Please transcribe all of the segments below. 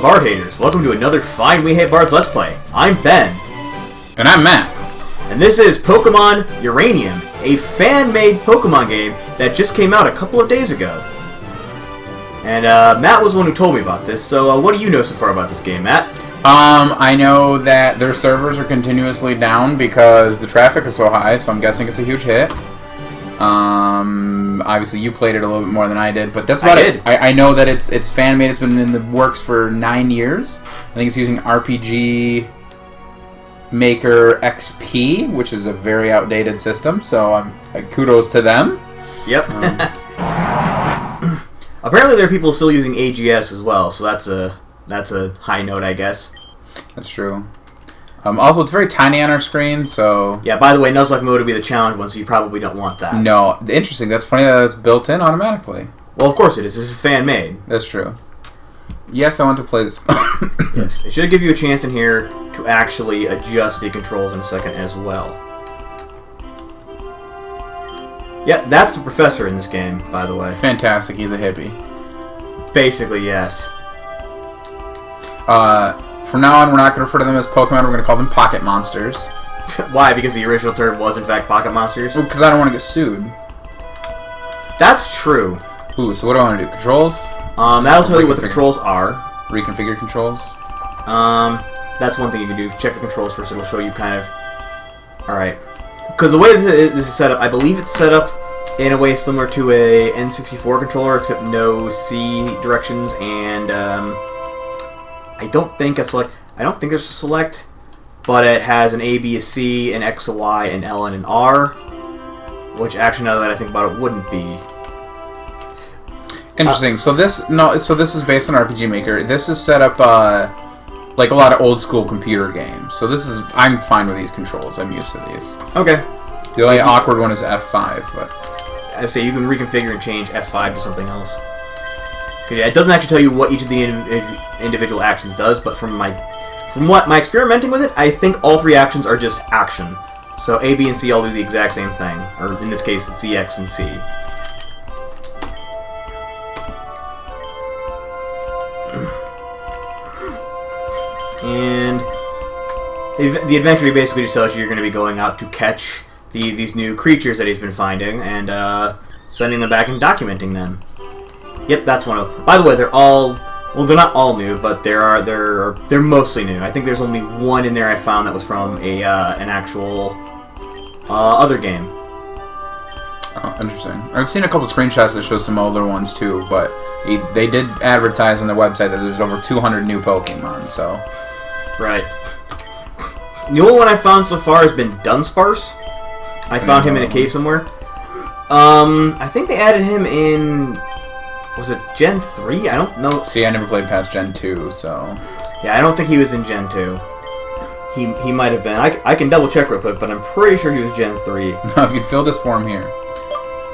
Bard haters, welcome to another fine We Hate Bards Let's Play. I'm Ben. And I'm Matt. And this is Pokemon Uranium, a fan-made Pokemon game that just came out a couple of days ago. And Matt was the one who told me about this, so what do you know so far about this game, Matt? I know that their servers are continuously down because the traffic is so high, so I'm guessing it's a huge hit. Obviously you played it a little bit more than I did, but that's about it. I know that it's fan-made. It's been in the works for 9 years. I think it's using RPG Maker XP, which is a very outdated system, so kudos to them. Yep. Apparently there are people still using AGS as well, so that's a high note, I guess. That's true. Also, it's very tiny on our screen, so... Yeah, by the way, Nuzlocke mode would be the challenge one, so you probably don't want that. No. Interesting. That's funny that it's built in automatically. Well, of course it is. This is fan-made. That's true. Yes, I want to play this. Yes. It should give you a chance in here to actually adjust the controls in a second as well. Yep, that's the professor in this game, by the way. Fantastic. He's a hippie. Basically, yes. From now on, we're not going to refer to them as Pokemon. We're going to call them Pocket Monsters. Why? Because the original term was, in fact, Pocket Monsters? Well, because I don't want to get sued. That's true. Ooh, so what do I want to do? Controls? That'll tell you what the controls are. Reconfigure controls? That's one thing you can do. Check the controls first. It'll show you kind of... Alright. Because the way this is set up, I believe it's set up in a way similar to a N64 controller, except no C directions, and, I don't think there's a select, but it has an A, B, a C, an X, a Y, an L, and an R, which actually, now that I think about it, wouldn't be. Interesting. So this is based on RPG Maker. This is set up like a lot of old school computer games. So I'm fine with these controls. I'm used to these. Okay. The only awkward one is F5, but I say you can reconfigure and change F5 to something else. It doesn't actually tell you what each of the individual actions does, but from what my experimenting with it, I think all three actions are just action. So A, B, and C all do the exact same thing, or in this case, Z, X, and C. And the adventure basically just tells you you're going to be going out to catch these new creatures that he's been finding and sending them back and documenting them. Yep, that's one of them. By the way, they're not all new, but they're mostly new. I think there's only one in there I found that was from an actual other game. Oh, interesting. I've seen a couple screenshots that show some older ones too, but they did advertise on their website that there's over 200 new Pokemon, so... Right. The only one I found so far has been Dunsparce. I found him in a cave somewhere. I think they added him in... Was it Gen 3? I don't know. See, I never played past Gen 2, so... Yeah, I don't think he was in Gen 2. He might have been. I can double check real quick, but I'm pretty sure he was Gen 3. No, if you'd fill this form here.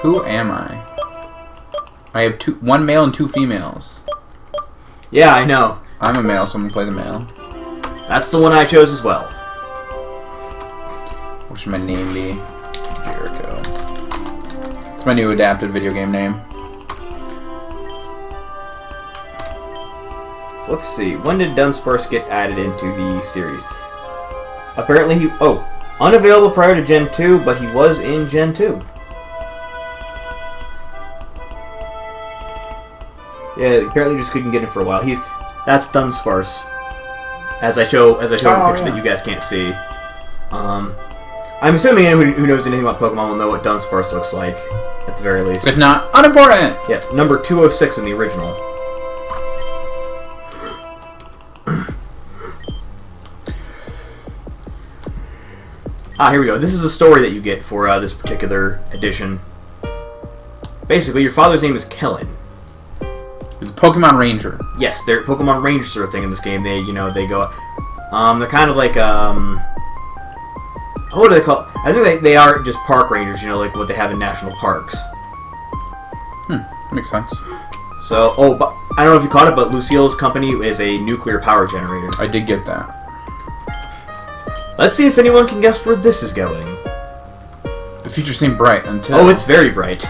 Who am I? I have one male and 2 females. Yeah, I know. I'm a male, so I'm gonna play the male. That's the one I chose as well. What should my name be? Jericho. It's my new adapted video game name. So let's see. When did Dunsparce get added into the series? Apparently unavailable prior to Gen 2, but he was in Gen 2. Yeah, apparently just couldn't get him for a while. That's Dunsparce. As I show a picture that you guys can't see. I'm assuming anyone who knows anything about Pokemon will know what Dunsparce looks like, at the very least. If not, unimportant! Yeah, number 206 in the original. Here we go. This is a story that you get for this particular edition. Basically, your father's name is Kellen. He's a Pokemon Ranger. Yes, they're Pokemon Rangers are a thing in this game. They go. They're kind of like what do they call? I think they are just park rangers. Like what they have in national parks. Makes sense. So, but I don't know if you caught it, but Lucille's company is a nuclear power generator. I did get that. Let's see if anyone can guess where this is going. The future seemed bright until... Oh, it's very bright.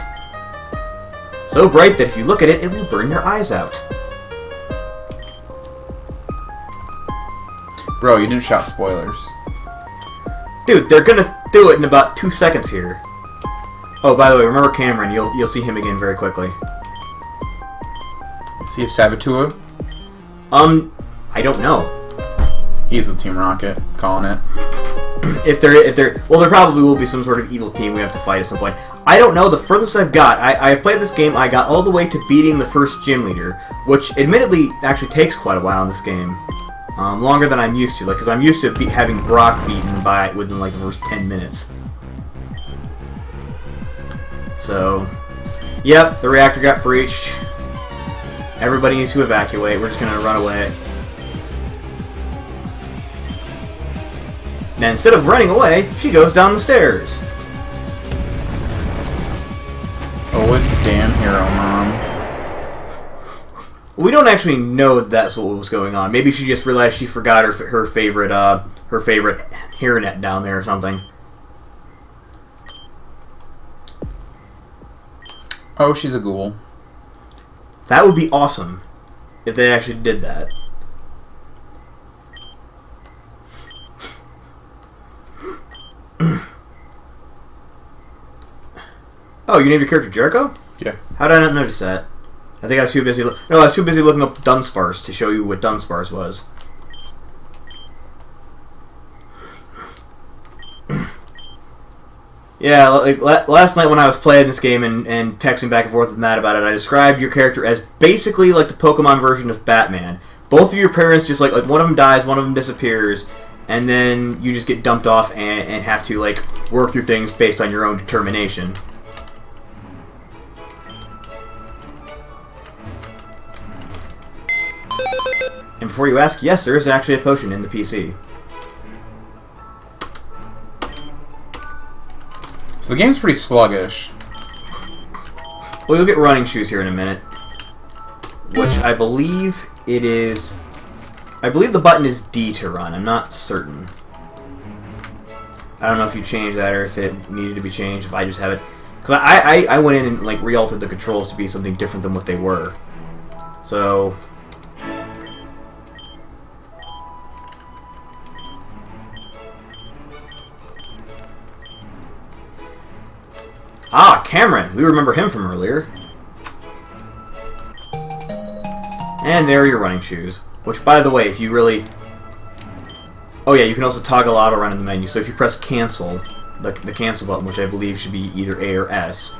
So bright that if you look at it, it will burn your eyes out. Bro, you didn't shout spoilers. Dude, they're gonna do it in about 2 seconds here. Oh, by the way, remember Cameron. You'll see him again very quickly. See a Saboteur? I don't know. He's with Team Rocket, calling it. Well, there probably will be some sort of evil team we have to fight at some point. I don't know. The furthest I've got, I've played this game. I got all the way to beating the first gym leader, which admittedly actually takes quite a while in this game, longer than I'm used to. Like, because I'm used to having Brock beaten within like the first 10 minutes. So, yep, the reactor got breached. Everybody needs to evacuate. We're just gonna run away. Now, instead of running away, she goes down the stairs. Always a damn hero, Mom. We don't actually know that's what was going on. Maybe she just realized she forgot her favorite hairnet down there or something. Oh, she's a ghoul. That would be awesome if they actually did that. Oh, you named your character Jericho? Yeah. How did I not notice that? I think I was too busy. No, I was too busy looking up Dunsparce to show you what Dunsparce was. Yeah, like last night when I was playing this game and texting back and forth with Matt about it, I described your character as basically like the Pokemon version of Batman. Both of your parents just like one of them dies, one of them disappears, and then you just get dumped off and have to like work through things based on your own determination. And before you ask, yes, there is actually a potion in the PC. So the game's pretty sluggish. Well, you'll get running shoes here in a minute. Which I believe it is... I believe the button is D to run. I'm not certain. I don't know if you changed that or if it needed to be changed, if I just have it... Because I went in and like re-altered the controls to be something different than what they were. So... Ah, Cameron! We remember him from earlier. And there are your running shoes. Which, by the way, if you really... Oh yeah, you can also toggle auto run in the menu. So if you press cancel, the cancel button, which I believe should be either A or S,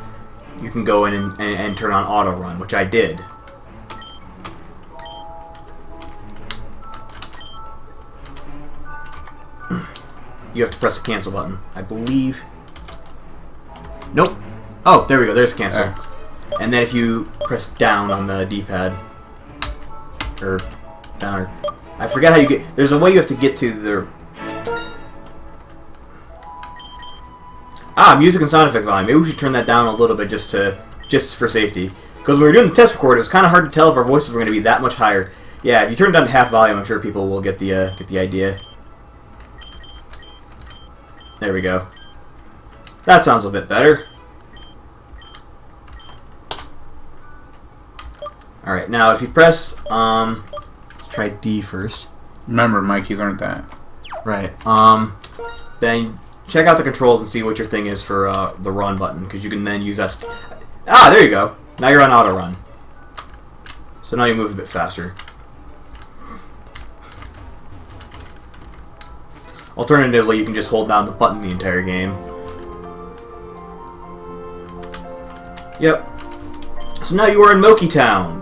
you can go in and turn on auto run, which I did. You have to press the cancel button. I believe... Nope. Oh, there we go. There's cancel. X. And then if you press down on the D-pad, or down, or I forgot how you get. There's a way you have to get to the. Music and sound effect volume. Maybe we should turn that down a little bit just for safety. Because when we were doing the test record, it was kind of hard to tell if our voices were going to be that much higher. Yeah, if you turn it down to half volume, I'm sure people will get the idea. There we go. That sounds a bit better. Alright, now if you press, let's try D first. Remember, Mikeys aren't that. Right. Then check out the controls and see what your thing is for the run button, because you can then use that to... there you go. Now you're on auto run. So now you move a bit faster. Alternatively, you can just hold down the button the entire game. Yep. So now you are in Moki Town.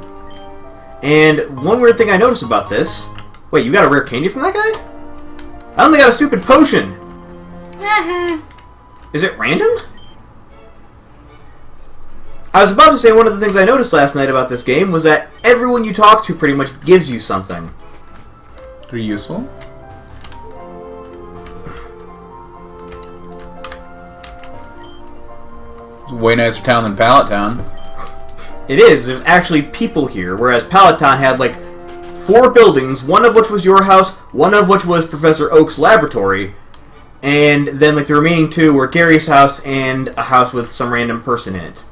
And one weird thing I noticed about this... Wait, you got a rare candy from that guy? I only got a stupid potion. Is it random? I was about to say one of the things I noticed last night about this game was that everyone you talk to pretty much gives you something. They're useful. Way nicer town than Pallet Town. It is. There's actually people here, whereas Pallet Town had like 4 buildings, one of which was your house, one of which was Professor Oak's laboratory, and then like the remaining 2 were Gary's house and a house with some random person in it.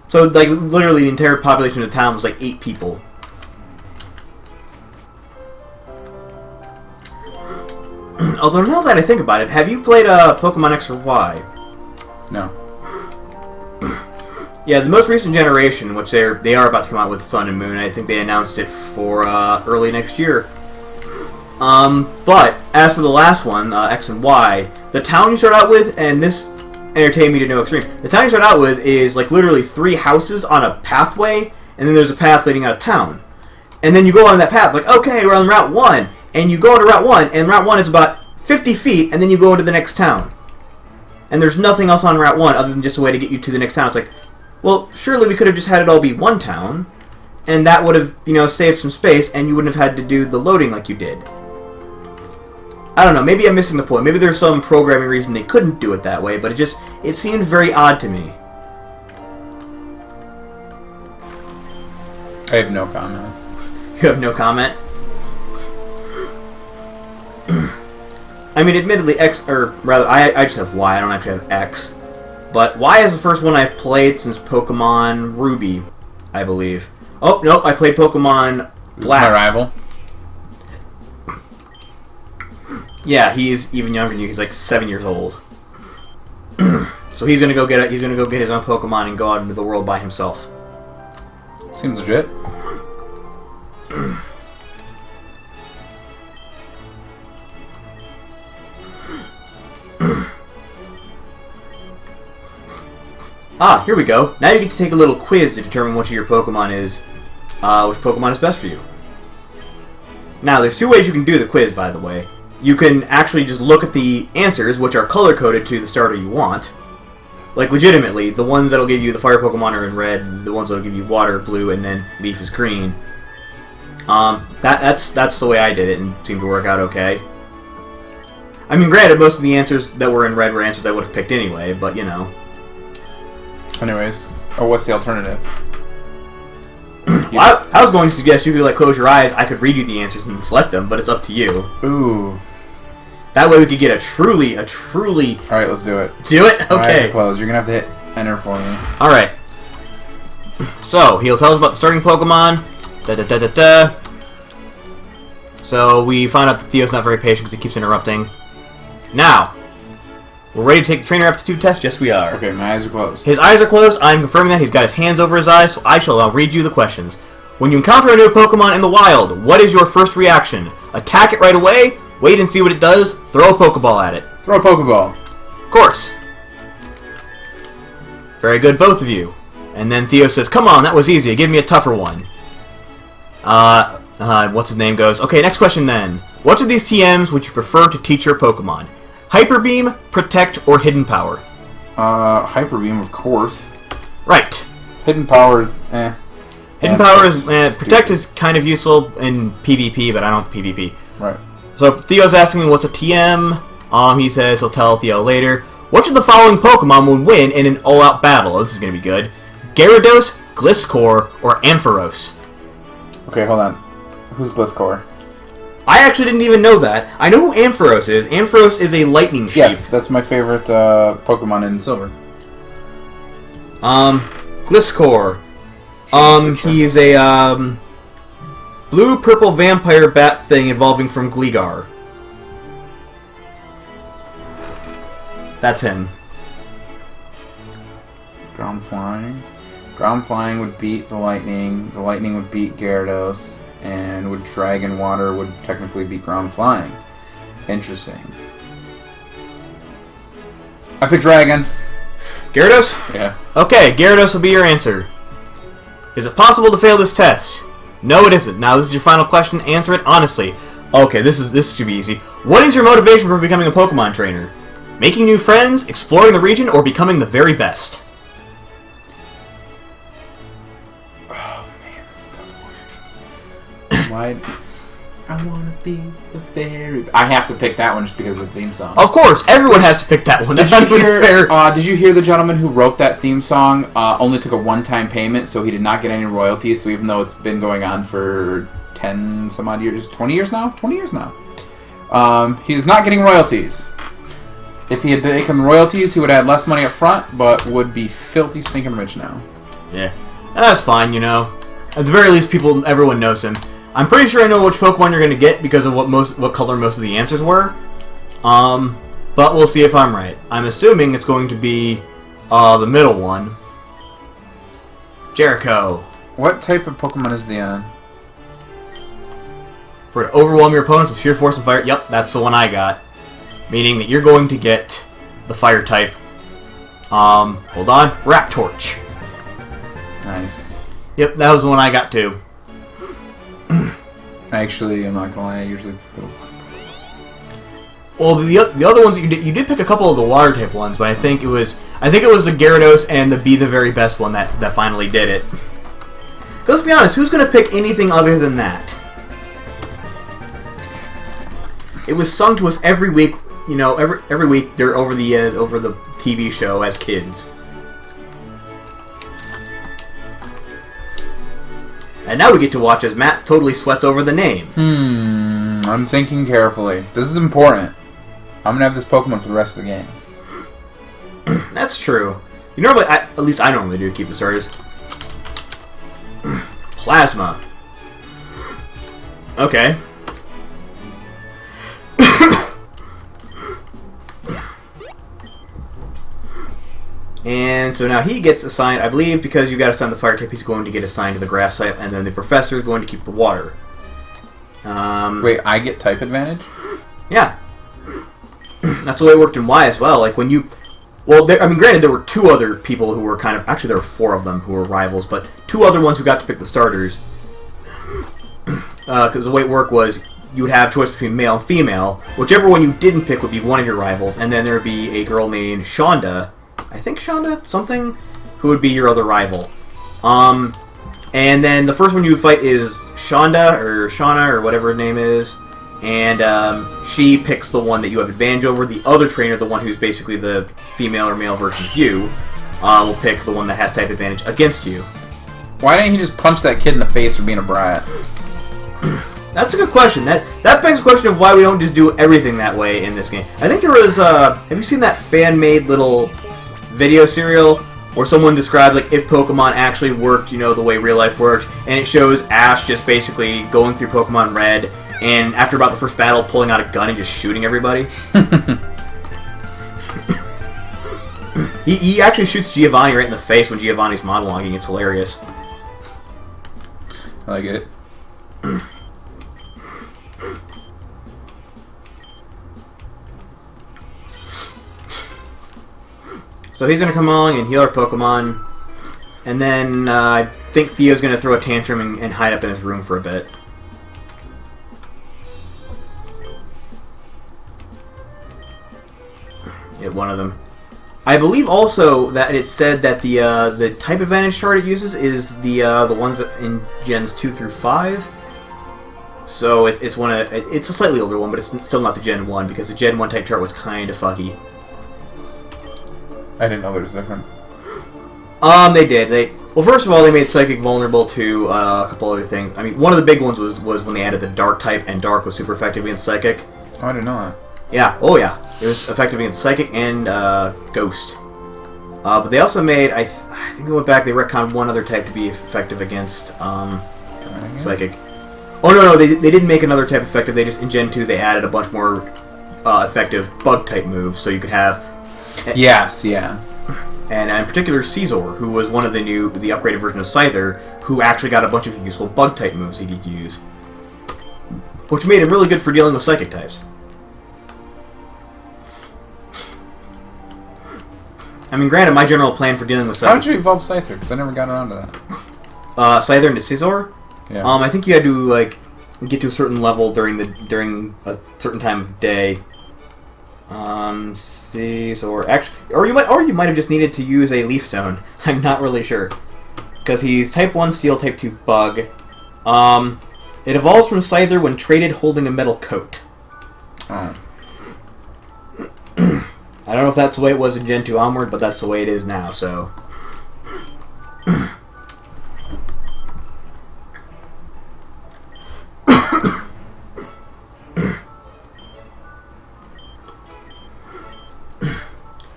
So like literally the entire population of the town was like 8 people. Although now that I think about it, have you played Pokemon X or Y? No. Yeah, the most recent generation, which they are about to come out with Sun and Moon. I think they announced it for early next year. But as for the last one, X and Y, the town you start out with, and this entertained me to no extreme. The town you start out with is like literally 3 houses on a pathway, and then there's a path leading out of town. And then you go on that path, like, okay, we're on Route 1. And you go into Route 1, and Route 1 is about 50 feet, and then you go into the next town. And there's nothing else on Route 1 other than just a way to get you to the next town. It's like, well, surely we could have just had it all be one town, and that would have, saved some space, and you wouldn't have had to do the loading like you did. I don't know, maybe I'm missing the point. Maybe there's some programming reason they couldn't do it that way, but it seemed very odd to me. I have no comment. You have no comment? I mean, admittedly, I just have Y, I don't actually have X. But Y is the first one I've played since Pokemon Ruby, I believe. Oh, nope, I played Pokemon Black. This is my rival. Yeah, he's even younger than you. He's like 7 years old. So he's gonna go get his own Pokemon and go out into the world by himself. Seems legit. Here we go. Now you get to take a little quiz to determine which of your Pokemon is, which Pokemon is best for you. Now, there's 2 ways you can do the quiz, by the way. You can actually just look at the answers, which are color-coded to the starter you want. Like, legitimately, the ones that'll give you the fire Pokemon are in red, the ones that'll give you water, blue, and then leaf is green. That's the way I did it, and seemed to work out okay. I mean, granted, most of the answers that were in red were answers I would have picked anyway, but, Anyways, what's the alternative? Well, I was going to suggest you could, close your eyes, I could read you the answers and select them, but it's up to you. Ooh. That way we could get a truly... Alright, let's do it. Do it? Okay. My eyes are closed. You're going to have to hit enter for me. Alright. So, he'll tell us about the starting Pokemon. So, we find out that Theo's not very patient because he keeps interrupting. Now, we're ready to take the trainer aptitude test? Yes, we are. Okay, my eyes are closed. His eyes are closed. I'm confirming that. He's got his hands over his eyes, so I shall now read you the questions. When you encounter a new Pokemon in the wild, what is your first reaction? Attack it right away? Wait and see what it does? Throw a Pokeball at it. Throw a Pokeball. Of course. Very good, both of you. And then Theo says, come on, that was easy. Give me a tougher one. What's his name goes, okay, next question then. Which of these TMs would you prefer to teach your Pokemon? Hyper Beam, Protect, or Hidden Power? Hyper Beam, of course. Right. Hidden Power is, Hidden Power is, Protect is kind of useful in PvP, but I don't PvP. Right. So Theo's asking me what's a TM. He says he'll tell Theo later. Which of the following Pokemon would win in an all-out battle? Oh, this is going to be good. Gyarados, Gliscor, or Ampharos? Okay, hold on. Who's Gliscor? I actually didn't even know that. I know who Ampharos is. Ampharos is a lightning sheep. Yes, that's my favorite Pokemon in Silver. Gliscor. He's a blue-purple vampire bat thing evolving from Gligar. That's him. Ground Flying. Ground Flying would beat the Lightning. The Lightning would beat Gyarados. And would Dragon Water would technically beat Ground Flying. Interesting. I pick Dragon. Gyarados? Yeah. Okay, Gyarados will be your answer. Is it possible to fail this test? No, it isn't. Now, this is your final question. Answer it honestly. Okay, this should be easy. What is your motivation for becoming a Pokemon trainer? Making new friends, exploring the region, or becoming the very best? Oh, man, that's a tough one. Why? I want to be the very best. I have to pick that one just because of the theme song. Of course, everyone has to pick that one. That's not even fair. Did you hear the gentleman who wrote that theme song only took a one-time payment, so he did not get any royalties, so even though it's been going on for 10 some odd years, 20 years now? 20 years now. He's not getting royalties. If he had taken royalties, he would have had less money up front, but would be filthy stinking rich now. Yeah. That's fine, you know. At the very least, everyone knows him. I'm pretty sure I know which Pokemon you're going to get because of what color most of the answers were. But we'll see if I'm right. I'm assuming it's going to be the middle one. Jericho. What type of Pokemon is the For to overwhelm your opponents with sheer force and fire. Yep, that's the one I got. Meaning that you're going to get the fire type. Hold on. Raptorch. Nice. Yep, that was the one I got too. Actually, I'm not gonna lie, I usually prefer... Well, the other ones that you did pick a couple of the water type ones, but I think it was the Gyarados and the Be the Very Best one that finally did it. 'Cause let's be honest, who's gonna pick anything other than that? It was sung to us every week, you know, every week they're over the TV show as kids. And now we get to watch as Matt totally sweats over the name. I'm thinking carefully. This is important. I'm gonna have this Pokemon for the rest of the game. That's true. You normally, at least I normally do, keep the starters. Plasma. Okay. And so now he gets assigned, I believe, because you got assigned the fire type, he's going to get assigned to the grass type, and then the professor is going to keep the water. Wait, I get type advantage? Yeah. That's the way it worked in Y as well. Like when you... Well, I mean, granted, there were two other people who were kind of... Actually, there were four of them who were rivals, but two other ones who got to pick the starters. Because the way it worked was you would have choice between male and female. Whichever one you didn't pick would be one of your rivals, and then there would be a girl named Shonda... I think Shonda something, who would be your other rival. And then the first one you fight is Shonda or Shauna or whatever her name is, and she picks the one that you have advantage over. The other trainer, the one who's basically the female or male version of you, will pick the one that has type advantage against you. Why didn't he just punch that kid in the face for being a brat? That's a good question. That begs the question of why we don't just do everything that way in this game. I think there was have you seen that fan-made little video serial where someone described like if Pokemon actually worked, you know, the way real life worked, and it shows Ash just basically going through Pokemon Red and after about the first battle pulling out a gun and just shooting everybody. he actually shoots Giovanni right in the face when Giovanni's monologuing. It's hilarious. I like it. So he's going to come along and heal our Pokemon, and then I think Theo's going to throw a tantrum and hide up in his room for a bit. Get one of them. I believe also that it said that the type advantage chart it uses is the ones in Gens 2 through 5. So it's a slightly older one, but it's still not the Gen 1 because the Gen 1 type chart was kind of fucky. I didn't know there was a difference. They did. Well, first of all, they made Psychic vulnerable to a couple other things. I mean, one of the big ones was when they added the Dark type, and Dark was super effective against Psychic. Oh, I didn't know that. Yeah. Oh, yeah. It was effective against Psychic and Ghost. But they also made, I think they went back, they retconned one other type to be effective against Psychic. Oh, no, they didn't make another type effective. They just, in Gen 2, they added a bunch more effective Bug type moves, so you could have... Yes, yeah. And in particular, Caesar, who was one of the upgraded version of Scyther, who actually got a bunch of useful Bug-type moves he could use. Which made him really good for dealing with Psychic types. I mean, granted, my general plan for dealing with Psychic... How did you evolve Scyther? Because I never got around to that. Scyther into Caesar? Yeah. I think you had to, like, get to a certain level during a certain time of day. Caesar... Actually, or you might have just needed to use a Leaf Stone. I'm not really sure. Because he's Type 1 Steel, Type 2 Bug. It evolves from Scyther when traded holding a metal coat. Oh. I don't know if that's the way it was in Gen 2 onward, but that's the way it is now, so...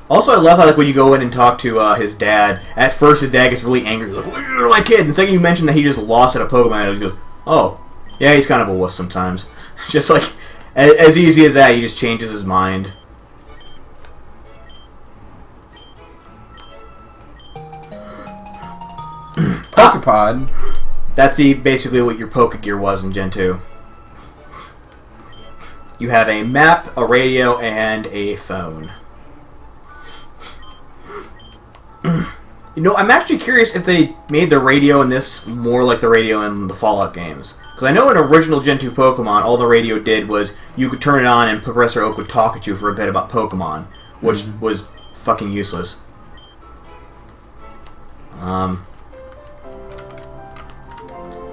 Also, I love how, like, when you go in and talk to his dad, at first his dad gets really angry. He's like, what are you doing to my kid? And the second you mention that he just lost at a Pokemon, he goes, oh, yeah, he's kind of a wuss sometimes. Just like, As easy as that, he just changes his mind. Pokepod. That's basically what your Pokegear was in Gen 2. You have a map, a radio, and a phone. You know, I'm actually curious if they made the radio in this more like the radio in the Fallout games. Because I know in original Gen 2 Pokemon, all the radio did was you could turn it on and Professor Oak would talk at you for a bit about Pokemon, which was fucking useless. I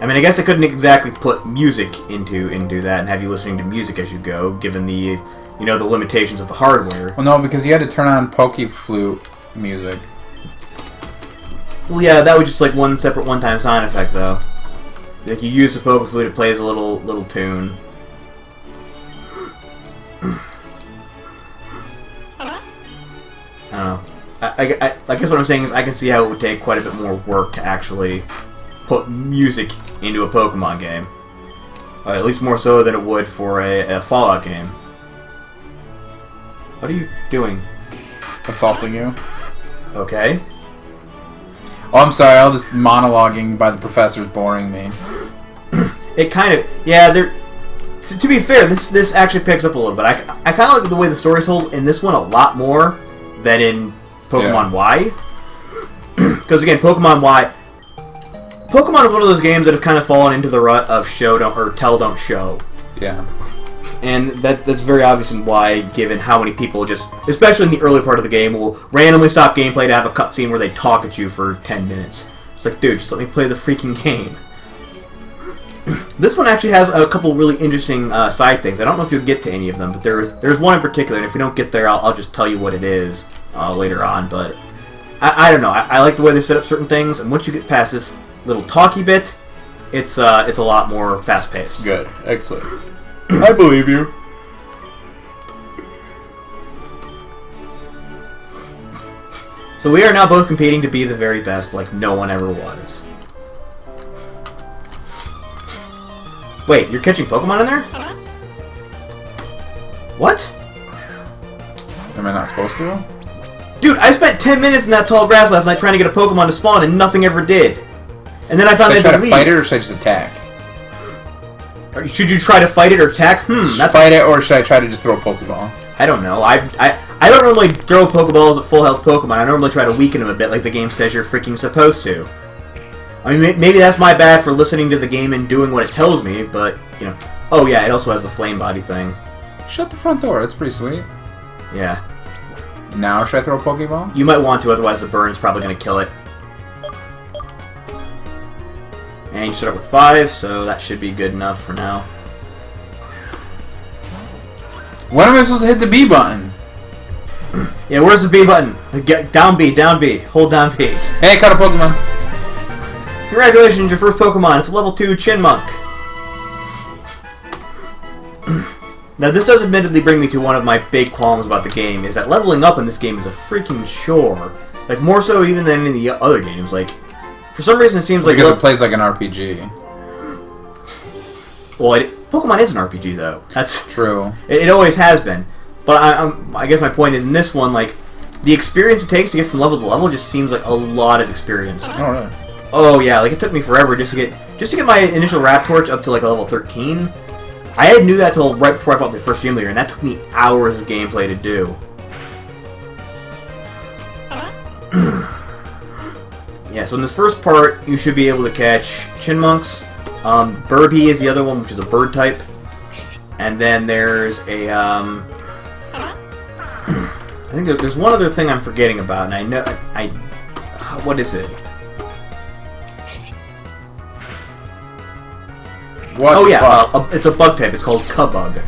mean, I guess I couldn't exactly put music into that and have you listening to music as you go, given the, you know, the limitations of the hardware. Well, no, because you had to turn on Pokeflute music. Well, yeah, that was just like one separate one-time sound effect, though. Like you use the Pokeflute, it plays a little tune. I don't know. I guess what I'm saying is I can see how it would take quite a bit more work to actually put music into a Pokemon game. At least more so than it would for a Fallout game. What are you doing? Assaulting you. Okay. Oh, I'm sorry. All this monologuing by the professor's boring me. It kind of... Yeah, to be fair, this actually picks up a little bit. I kind of like the way the story's told in this one a lot more than in Pokemon Y. Because again, Pokemon Y... Pokemon is one of those games that have kind of fallen into the rut of show don't or tell don't show. Yeah. And that's very obvious in Y, given how many people just, especially in the early part of the game, will randomly stop gameplay to have a cutscene where they talk at you for 10 minutes. It's like, dude, just let me play the freaking game. This one actually has a couple really interesting side things. I don't know if you'll get to any of them, but there's one in particular, and if you don't get there, I'll just tell you what it is later on. But I don't know. I like the way they set up certain things, and once you get past this little talky bit, it's a lot more fast-paced. Good. Excellent. I believe you. So we are now both competing to be the very best, like no one ever was. Wait, you're catching Pokemon in there? What? Am I not supposed to? Dude, I spent 10 minutes in that tall grass last night trying to get a Pokemon to spawn and nothing ever did. And then I found Should that I try to fight it or should I just attack? Should you try to fight it or attack? That's... Fight it or should I try to just throw a Pokeball? I don't know. I don't normally throw Pokeballs at full health Pokemon. I normally try to weaken them a bit like the game says you're freaking supposed to. I mean, maybe that's my bad for listening to the game and doing what it tells me, but, you know. Oh, yeah, it also has the flame body thing. Shut the front door. That's pretty sweet. Yeah. Now should I throw a Pokeball? You might want to, otherwise the burn's probably going to kill it. And you start with 5, so that should be good enough for now. When am I supposed to hit the B button? Yeah, where's the B button? Down B, down B. Hold down B. Hey, I caught a Pokemon. Congratulations, your first Pokemon. It's a level 2 Chinmunk. Now, this does admittedly bring me to one of my big qualms about the game, is that leveling up in this game is a freaking chore. Like, more so even than in the other games. Like, for some reason it seems like... Because it plays like an RPG. Well, Pokemon is an RPG, though. That's true. It always has been. But I guess my point is, in this one, like, the experience it takes to get from level to level just seems like a lot of experience. Oh, really? Oh, yeah. Like, it took me forever just to get my initial Raptorch up to, like, a level 13. I hadn't knew that till right before I fought the first gym leader, and that took me hours of gameplay to do. Yeah, so in this first part, you should be able to catch Chinmunks. Burby is the other one, which is a bird type. And then there's a, I think there's one other thing I'm forgetting about, and I know, what is it? What? Oh yeah, it's a bug type. It's called Cubug.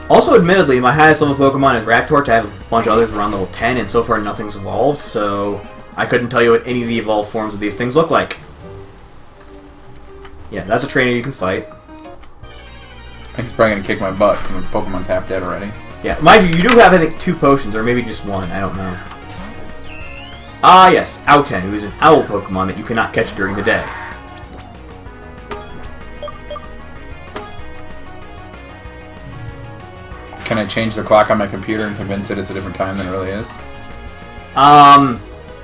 Also, admittedly, my highest level Pokemon is Raptorch. I have a bunch of others around level 10, and so far nothing's evolved, so I couldn't tell you what any of the evolved forms of these things look like. Yeah, that's a trainer you can fight. I think he's probably gonna kick my butt because my Pokemon's half dead already. Yeah, mind you, you do have, I think, 2 potions, or maybe just 1. I don't know. Ah, yes, Outen, who is an owl Pokemon that you cannot catch during the day. Can I change the clock on my computer and convince it it's a different time than it really is?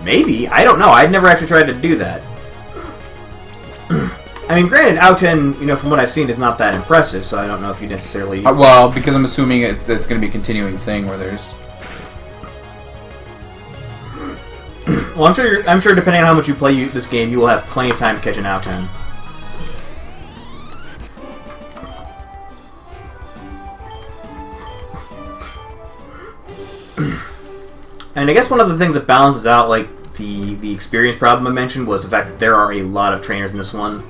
Maybe. I don't know. I've never actually tried to do that. I mean, granted, Outen, from what I've seen, is not that impressive, so I don't know if you necessarily... well, because I'm assuming it's going to be a continuing thing where there's... Well, I'm sure depending on how much you play this game, you will have plenty of time to catch an Outen. And I guess one of the things that balances out, like, the experience problem I mentioned was the fact that there are a lot of trainers in this one.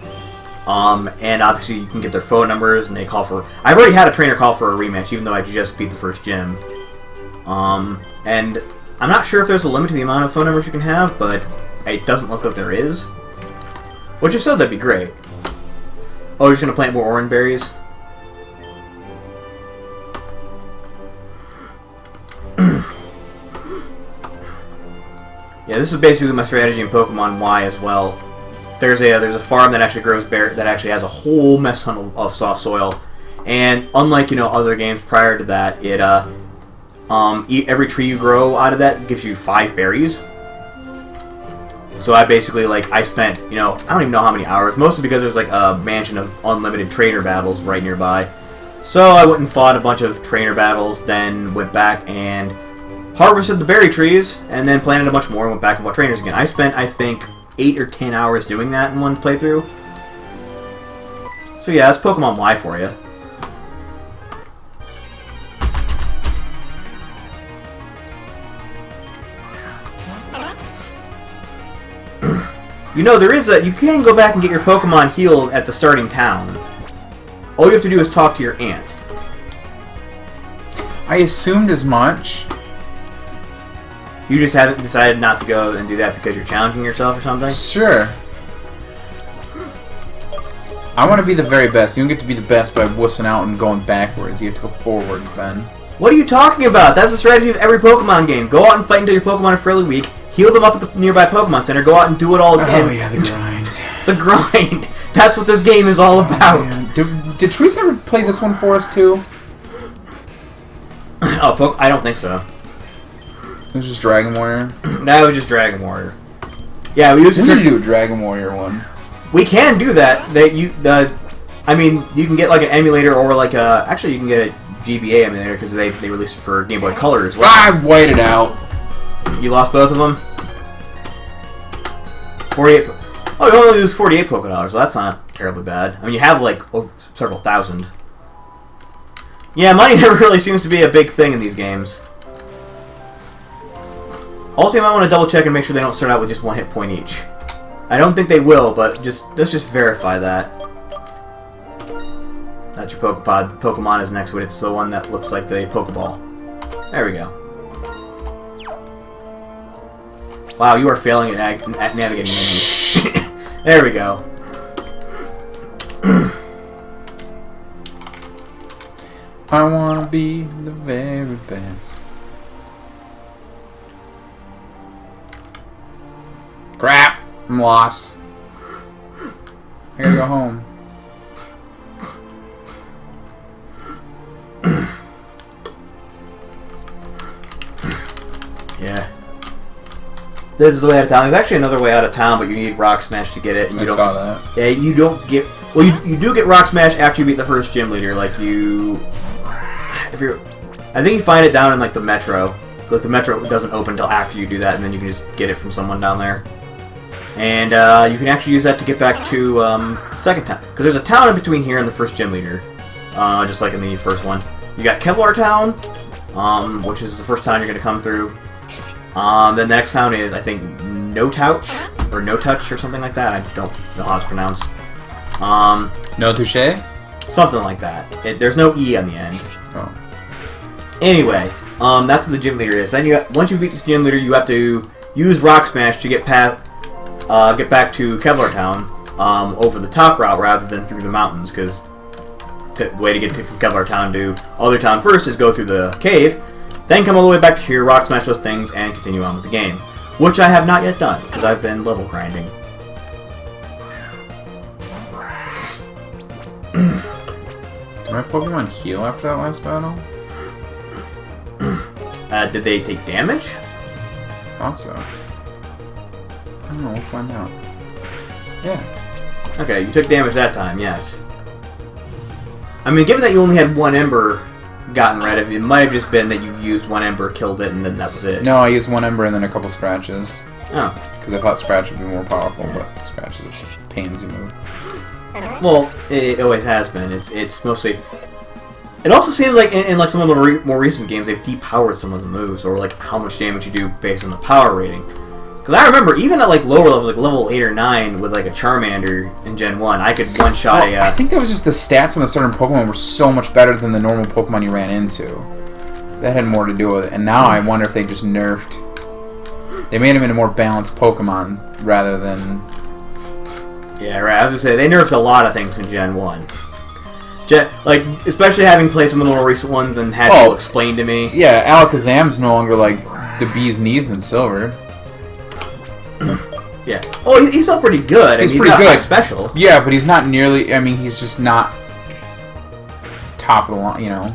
And obviously you can get their phone numbers and they call for... I've already had a trainer call for a rematch, even though I just beat the first gym. And I'm not sure if there's a limit to the amount of phone numbers you can have, but it doesn't look like there is. Which if so, that'd be great. Oh, you're just going to plant more orange berries? Yeah, this is basically my strategy in Pokemon Y as well. There's a farm that actually grows that actually has a whole mess ton of soft soil, and unlike other games prior to that, it every tree you grow out of that gives you 5 berries. So I basically I spent I don't even know how many hours, mostly because there's like a mansion of unlimited trainer battles right nearby. So I went and fought a bunch of trainer battles, then went back and harvested the berry trees, and then planted a bunch more and went back and fought trainers again. I spent, I think, 8 or 10 hours doing that in one playthrough. So yeah, that's Pokemon Y for you. You can go back and get your Pokemon healed at the starting town. All you have to do is talk to your aunt. I assumed as much. You just haven't decided not to go and do that because you're challenging yourself or something? Sure. I want to be the very best. You don't get to be the best by wussing out and going backwards. You have to go forward, Ben. What are you talking about? That's the strategy of every Pokemon game. Go out and fight until your Pokemon are fairly weak, heal them up at the nearby Pokemon Center, go out and do it all again. Oh yeah, the grind. The grind. That's what this game is all about. Did Teresa ever play this one for us too? Oh, I don't think so. It was just Dragon Warrior? That was just Dragon Warrior. Yeah, we used to do a Dragon Warrior one. We can do that. I mean, you can get like an emulator or like a... Actually, you can get a GBA emulator because they released it for Game Boy Color as well. I whited out. You lost both of them? 48... Oh, you only lose 48 Poké Dollars. Well, that's not terribly bad. I mean, you have like several thousand. Yeah, money never really seems to be a big thing in these games. Also, you might want to double check and make sure they don't start out with just 1 hit point each. I don't think they will, but let's just verify that. That's your Pokepod. Pokemon is next to it. It's the one that looks like the Pokeball. There we go. Wow, you are failing at navigating menus. There we go. I wanna be the very best. Crap! I'm lost. I gotta go home. Yeah. This is the way out of town. There's actually another way out of town, but you need Rock Smash to get it. And I saw that. Yeah, you don't get... Well, you do get Rock Smash after you beat the first gym leader. Like, I think you find it down in, like, the Metro. Like, the Metro doesn't open until after you do that, and then you can just get it from someone down there. And you can actually use that to get back to the second town. Because there's a town in between here and the first gym leader. Just like in the first one. You got Kevlar Town, which is the first town you're going to come through. Then the next town is, I think, No Touch or something like that. I don't know how it's pronounced. No touche? Something like that. There's no E on the end. Oh. Anyway, that's what the gym leader is. Then once you beat this gym leader, you have to use Rock Smash to get back to Kevlar Town over the top route rather than through the mountains. Because the way to get from Kevlar Town to Other Town first is go through the cave. Then come all the way back to here, Rock Smash those things, and continue on with the game. Which I have not yet done, because I've been level grinding. Did my Pokemon heal after that last battle? Did they take damage? Thought so. I don't know. We'll find out. Yeah. Okay, you took damage that time. Yes. I mean, given that you only had one ember gotten rid of, it might have just been that you used one ember, killed it, and then that was it. No, I used one ember and then a couple scratches. Oh. Because I thought scratch would be more powerful, but scratch is a pains you move. Well, it always has been. It's mostly. It also seems like in like some of the more recent games, they've depowered some of the moves, or like how much damage you do based on the power rating. Because I remember even at like lower levels, like level 8 or 9, with like a Charmander in Gen 1, I could one shot a. I think that was just the stats on the certain Pokemon were so much better than the normal Pokemon you ran into. That had more to do with it. And now I wonder if they just nerfed. They made him into more balanced Pokemon rather than. Yeah, right. I was gonna say they nerfed a lot of things in Gen 1. Like, especially having played some of the more recent ones and had people explain to me. Yeah, Alakazam's no longer like the bee's knees in Silver. Yeah. Oh, he's still pretty good. He's pretty pretty good. Special. Yeah, but he's not nearly. I mean, he's just not top of the line. You know.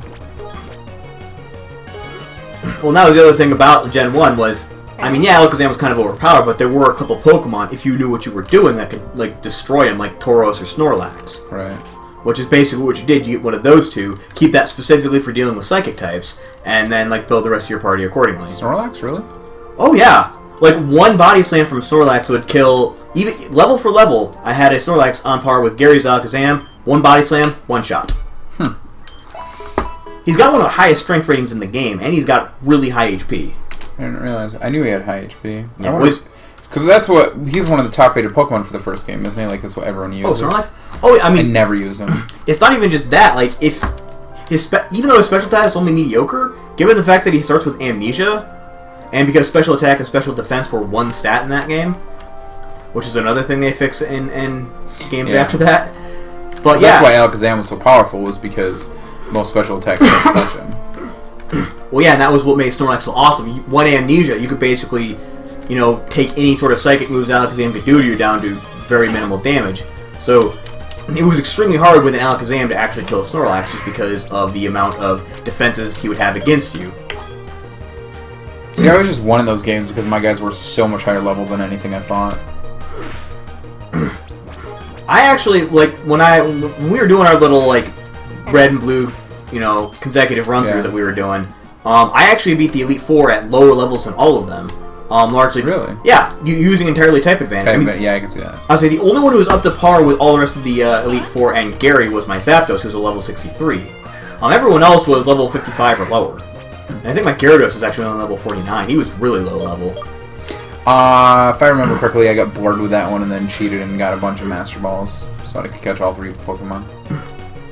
Well, that was the other thing about Gen 1 was. I mean, yeah, Alakazam was kind of overpowered, but there were a couple Pokemon, if you knew what you were doing, that could like destroy him, like Tauros or Snorlax. Right. Which is basically what you did. You get one of those two, keep that specifically for dealing with Psychic types, and then like build the rest of your party accordingly. Snorlax, really? Oh yeah, like one Body Slam from Snorlax would kill even level for level. I had a Snorlax on par with Gary's Alakazam. One Body Slam, one shot. He's got one of the highest strength ratings in the game, and he's got really high HP. I didn't realize. I knew he had high HP. Yeah, because that's what he's one of the top rated Pokemon for the first game, isn't he? Like that's what everyone uses. Oh, Snorlax. Oh, I mean, I never used him. It's not even just that. Like if even though his special attack is only mediocre, given the fact that he starts with Amnesia, and because special attack and special defense were one stat in that game, which is another thing they fix in games after that. But yeah, that's why Alakazam was so powerful, was because most special attacks don't touch him. Well, yeah, and that was what made Snorlax so awesome. One Amnesia, you could basically, take any sort of psychic moves Alakazam could do to you down to very minimal damage. So it was extremely hard with an Alakazam to actually kill a Snorlax just because of the amount of defenses he would have against you. See, I was just one of those games because my guys were so much higher level than anything I fought. I actually, when we were doing our little, red and blue, consecutive run-throughs that we were doing, I actually beat the Elite Four at lower levels than all of them. Largely. Really? Yeah, using entirely type advantage. Yeah, I can see that. I would say the only one who was up to par with all the rest of the Elite Four and Gary was my Zapdos, who was a level 63. Everyone else was level 55 or lower. And I think my Gyarados was actually on level 49. He was really low level. If I remember correctly, I got bored with that one and then cheated and got a bunch of Master Balls so I could catch all 3 Pokemon.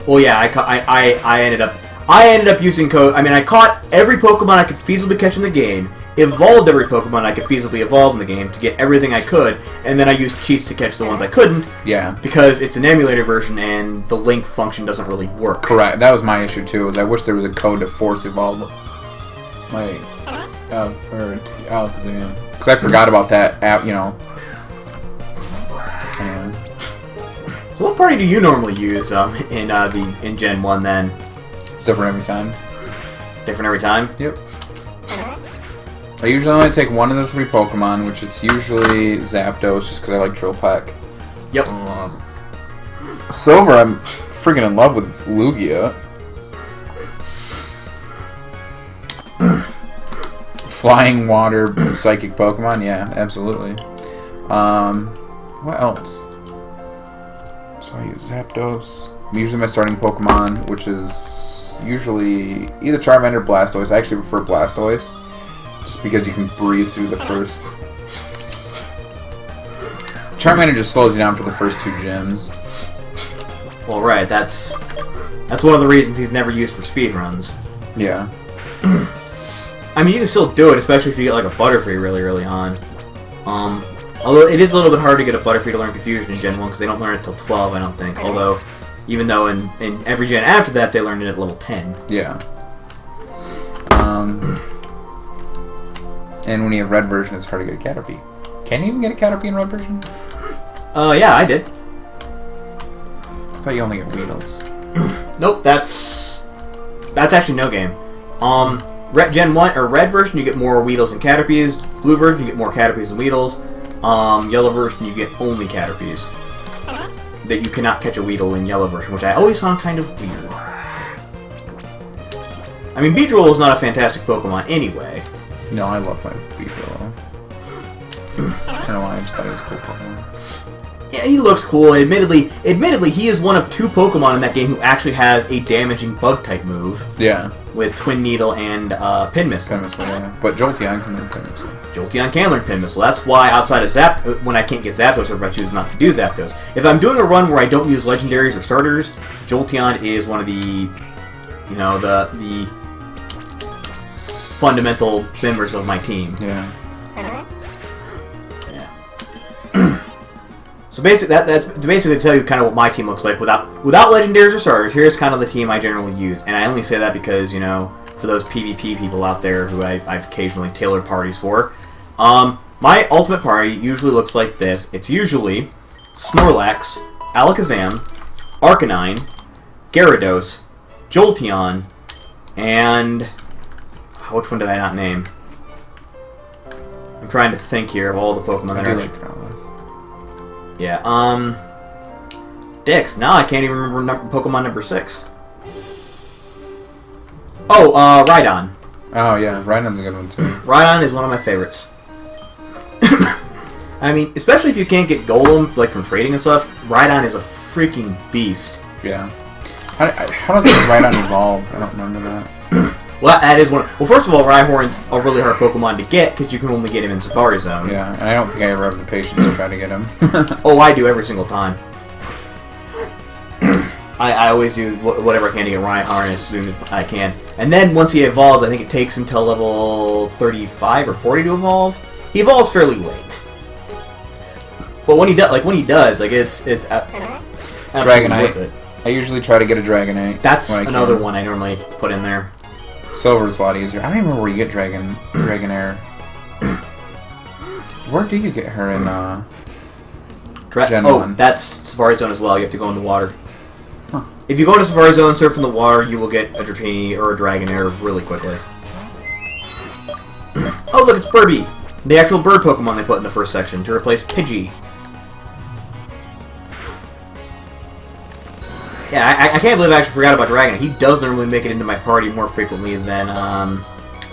Well, yeah, I ended up using code. I mean, I caught every Pokemon I could feasibly catch in the game, evolved every Pokemon I could feasibly evolve in the game to get everything I could, and then I used cheats to catch the ones I couldn't. Yeah. Because it's an emulator version and the link function doesn't really work. Correct. That was my issue too. Was I wish there was a code to force evolve my Alakazam. Because I forgot about that app. And so, what party do you normally use in Gen 1 then? It's different every time. Different every time? Yep. I usually only take one of the 3 Pokemon, which it's usually Zapdos, just because I like Drill Peck. Yep. Silver, I'm friggin' in love with Lugia. Flying water psychic Pokemon, yeah, absolutely. What else? So I use Zapdos. Usually my starting Pokemon, which is usually either Charmander or Blastoise. I actually prefer Blastoise, just because you can breeze through the first. Charmander just slows you down for the first 2 gyms. Well, right, that's one of the reasons he's never used for speedruns. Yeah. I mean, you can still do it, especially if you get like a Butterfree really early on. Although it is a little bit hard to get a Butterfree to learn Confusion in Gen 1 because they don't learn it till 12, I don't think. Although, even though in every gen after that they learned it at level 10. Yeah. And when you have red version, it's hard to get a Caterpie. Can you even get a Caterpie in red version? Yeah, I did. I thought you only get Weedles. Nope, that's actually no game. Gen 1 or red version, you get more Weedles and Caterpies. Blue version, you get more Caterpies and Weedles. Yellow version, you get only Caterpies. That you cannot catch a Weedle in yellow version, which I always found kind of weird. I mean, Beedrill is not a fantastic Pokemon anyway. No, I love my Beedrill. I don't know why, I just thought he was a cool Pokemon. Yeah, he looks cool. Admittedly, he is one of 2 Pokemon in that game who actually has a damaging Bug-type move. Yeah. With Twin Needle and Pin Missile. Pin Missile, yeah. But Jolteon can learn Pin Missile. Jolteon can learn Pin Missile. That's why outside of when I can't get Zapdos, or if I choose not to do Zapdos. If I'm doing a run where I don't use Legendaries or Starters, Jolteon is one of the, the fundamental members of my team. Yeah. So basically, that's to basically tell you kind of what my team looks like without Legendaries or Starters. Here's kind of the team I generally use, and I only say that because for those PvP people out there who I've occasionally tailored parties for, my ultimate party usually looks like this. It's usually Snorlax, Alakazam, Arcanine, Gyarados, Jolteon, and which one did I not name? I'm trying to think here of all the Pokemon that are. Yeah, Dix. Now I can't even remember Pokemon number 6. Oh, Rhydon. Oh, yeah. Rhydon's a good one, too. Rhydon is one of my favorites. I mean, especially if you can't get Golem, like, from trading and stuff, Rhydon is a freaking beast. Yeah. How does Rhydon evolve? I don't remember that. Well, that is one. Well, first of all, Rhyhorn's a really hard Pokemon to get because you can only get him in Safari Zone. Yeah, and I don't think I ever have the patience to try to get him. Oh, I do every single time. I always do whatever I can to get Rhyhorn as soon as I can. And then once he evolves, I think it takes him till level 35 or 40 to evolve. He evolves fairly late. But when he does, it's Dragonite. worth it. I usually try to get a Dragonite. That's another one I normally put in there. Silver's a lot easier. I don't even remember where you get Dragonair. Where do you get her in Gen 1? That's Safari Zone as well. You have to go in the water. Huh. If you go to Safari Zone and surf in the water, you will get a Dratini or a Dragonair really quickly. Oh, look, it's Burby! The actual bird Pokemon they put in the first section to replace Pidgey. Yeah, I can't believe I actually forgot about Dragonite. He does normally make it into my party more frequently than,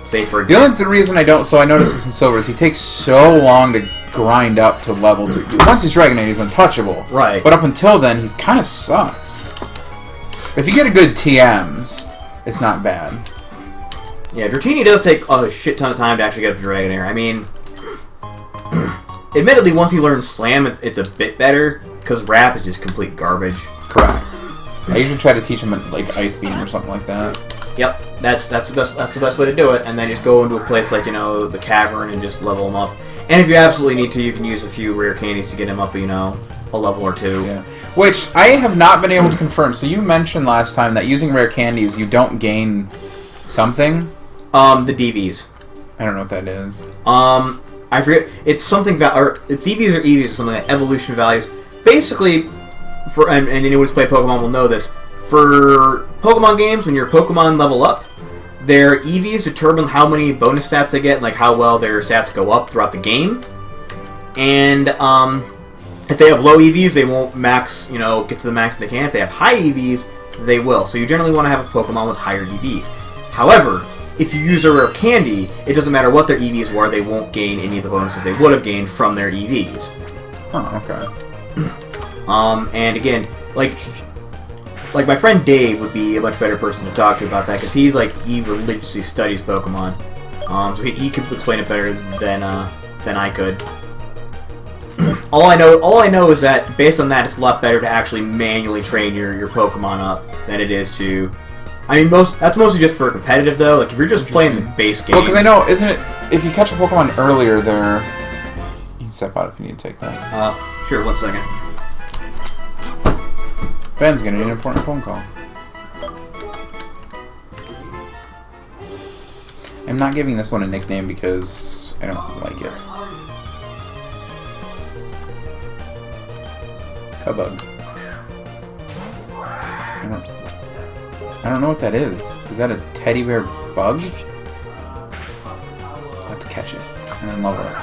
say, for the only reason I don't... So I noticed this in Silver is he takes so long to grind up to level 2. Once he's Dragonite, he's untouchable. Right. But up until then, he's kind of sucks. If you get a good TMs, it's not bad. Yeah, Dratini does take a shit ton of time to actually get up to Dragonair. I mean, admittedly, once he learns Slam, it's a bit better, because Wrap is just complete garbage. Correct. I usually try to teach him like Ice Beam or something like that. Yep, that's the best way to do it, and then just go into a place like the cavern and just level him up. And if you absolutely need to, you can use a few rare candies to get him up, a level or 2. Yeah. Which I have not been able to confirm. So you mentioned last time that using rare candies, you don't gain something. The DVs. I don't know what that is. I forget. It's something or it's EVs or EVs or something like evolution values. Basically. And anyone who's played Pokemon will know this. For Pokemon games, when your Pokemon level up, their EVs determine how many bonus stats they get and like how well their stats go up throughout the game. And if they have low EVs, they won't max, get to the max they can. If they have high EVs, they will. So you generally want to have a Pokemon with higher EVs. However, if you use a rare candy, it doesn't matter what their EVs were, they won't gain any of the bonuses they would have gained from their EVs. Oh, okay. And again, like my friend Dave would be a much better person to talk to about that because he religiously studies Pokemon. So he could explain it better than I could. All I know is that based on that, it's a lot better to actually manually train your Pokemon up than it is to. I mean, that's mostly just for competitive though. Like if you're just playing the base game. Well, because I know, isn't it? If you catch a Pokemon earlier, there. You can step out if you need to take that. Sure. 1 second. Ben's getting an important phone call. I'm not giving this one a nickname because I don't like it. Cubug. I don't know what that is. Is that a teddy bear bug? Let's catch it and then level it.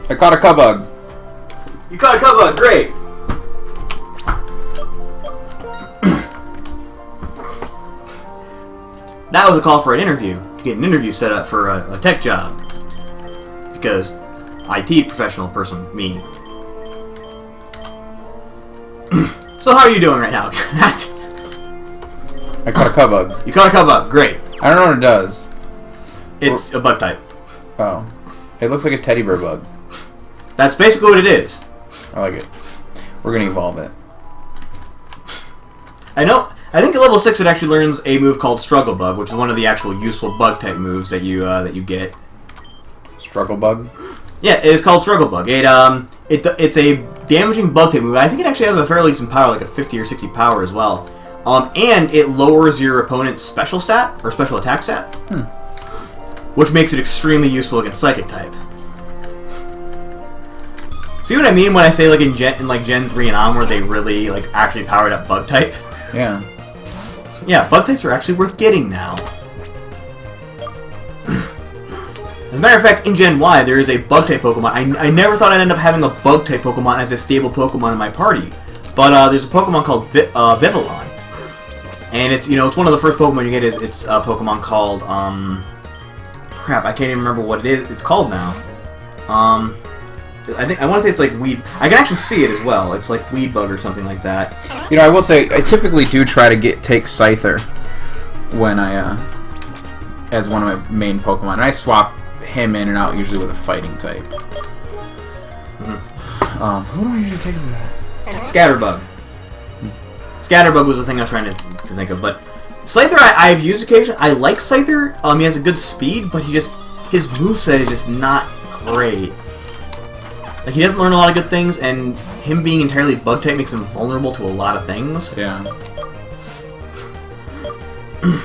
I caught a cubug. You caught a cubug, great. That was a call for an interview, to get an interview set up for a tech job. Because IT professional person, me. So how are you doing right now? I caught a cubug. You caught a cubug, great. I don't know what it does. It's a bug type. Oh. It looks like a teddy bear bug. That's basically what it is. I like it. We're gonna evolve it. I think at level 6 it actually learns a move called Struggle Bug, which is one of the actual useful bug type moves that you get. Struggle Bug? Yeah, it is called Struggle Bug. It's a damaging bug type move. I think it actually has a fairly decent power, like a 50 or 60 power as well. And it lowers your opponent's special stat, or special attack stat. Which makes it extremely useful against Psychic type. See what I mean when I say like in Gen 3 and onward they really like actually powered up bug type? Yeah. Yeah, bug types are actually worth getting now. As a matter of fact, in Gen Y there is a bug type Pokemon. I never thought I'd end up having a bug type Pokemon as a stable Pokemon in my party. But there's a Pokemon called Vivillon. And it's one of the first Pokemon you get it's a Pokemon called crap, I can't even remember what it's called now. I want to say it's like Weed. I can actually see it as well. It's like Weed Bug or something like that. I will say I typically do try to take Scyther when I as one of my main Pokemon, and I swap him in and out usually with a fighting type. Who do I usually take as that? Scatterbug. Scatterbug was the thing I was trying to think of, but Scyther I've used occasionally. I like Scyther. He has a good speed, but his moveset is just not great. Like, he doesn't learn a lot of good things, and him being entirely bug type makes him vulnerable to a lot of things. Yeah.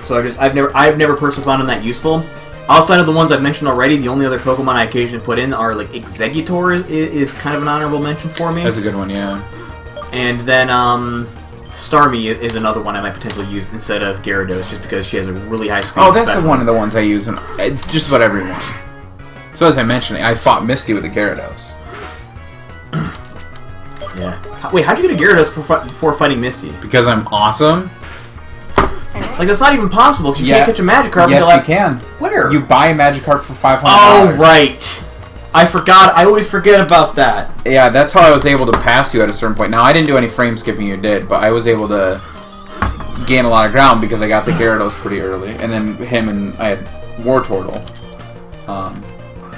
So I've never personally found him that useful. Outside of the ones I've mentioned already, the only other Pokemon I occasionally put in are like Exeggutor is kind of an honorable mention for me. That's a good one, yeah. And then Starmie is another one I might potentially use instead of Gyarados, just because she has a really high speed. Oh, that's one of the ones I use in just about everyone. So as I mentioned, I fought Misty with a Gyarados. Yeah. Wait, how'd you get a Gyarados before fighting Misty? Because I'm awesome. Like, that's not even possible, because you can't catch a Magikarp until you can. Where? You buy a Magikarp for $500. Oh, right. I forgot. I always forget about that. Yeah, that's how I was able to pass you at a certain point. Now, I didn't do any frame skipping, you did, but I was able to gain a lot of ground because I got the Gyarados pretty early. And then I had Wartortle.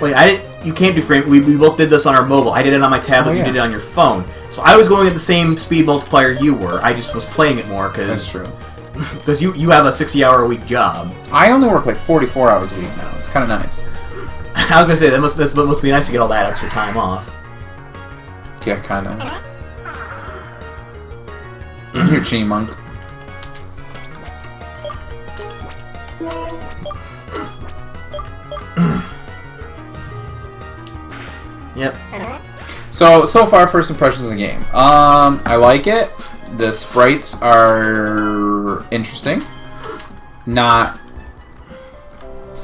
Wait, you can't do frame. We both did this on our mobile. I did it on my tablet. You did it on your phone. So I was going at the same speed multiplier you were. I just was playing it more because that's true. Because you have a 60-hour-a-week job. I only work like 44 hours a week now. It's kind of nice. I was gonna say that must be nice to get all that extra time off. Yeah, kind of. Here, Chimunk. Yep. So far, first impressions of the game. I like it. The sprites are interesting. Not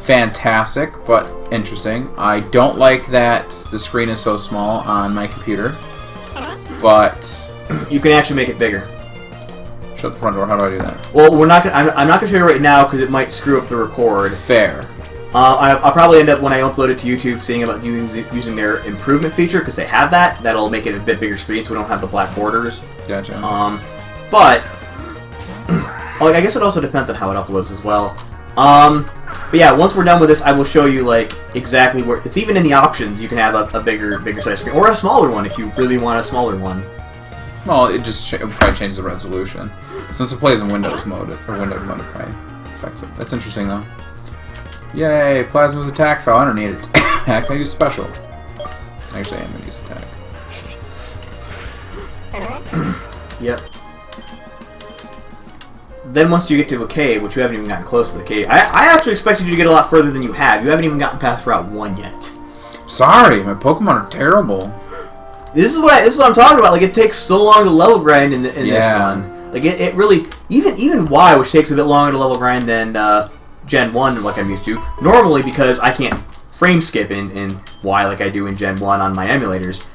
fantastic, but interesting. I don't like that the screen is so small on my computer. But you can actually make it bigger. Shut the front door. How do I do that? Well, I'm not gonna show you right now because it might screw up the record. Fair. I'll probably end up, when I upload it to YouTube, seeing about using their improvement feature, because they have that. That'll make it a bit bigger screen, so we don't have the black borders. Gotcha. But Oh, I guess it also depends on how it uploads as well. But yeah, once we're done with this, I will show you like exactly where it's even in the options. You can have a bigger size screen or a smaller one if you really want a smaller one. Well, it just it probably changes the resolution. Since it plays in Windows mode, or Windows mode, it probably affects it. That's interesting though. Yay! Plasma's attack file. I don't need it. I use special. Actually, I'm gonna use attack. Yep. Then once you get to a cave, which you haven't even gotten close to the cave, I actually expected you to get a lot further than you have. You haven't even gotten past Route 1 yet. Sorry, my Pokemon are terrible. This is what I'm talking about. Like, it takes so long to level grind in this one. Like, it really... Even Y, which takes a bit longer to level grind than Gen 1, like I'm used to. Normally, because I can't frame skip in Y like I do in Gen 1 on my emulators.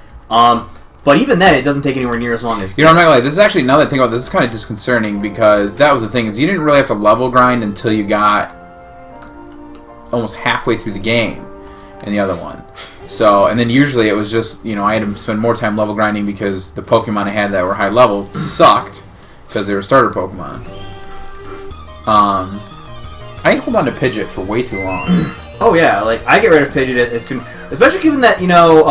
But even then, it doesn't take anywhere near as long as You know, I'm not gonna lie, this is actually, now that I think about it, this is kind of disconcerting because that was the thing, is you didn't really have to level grind until you got almost halfway through the game in the other one. So, and then usually it was just, you know, I had to spend more time level grinding because the Pokemon I had that were high level sucked because they were starter Pokemon. I hold on to Pidgeot for way too long. Oh yeah, like I get rid of Pidgeot as soon, especially given that, you know,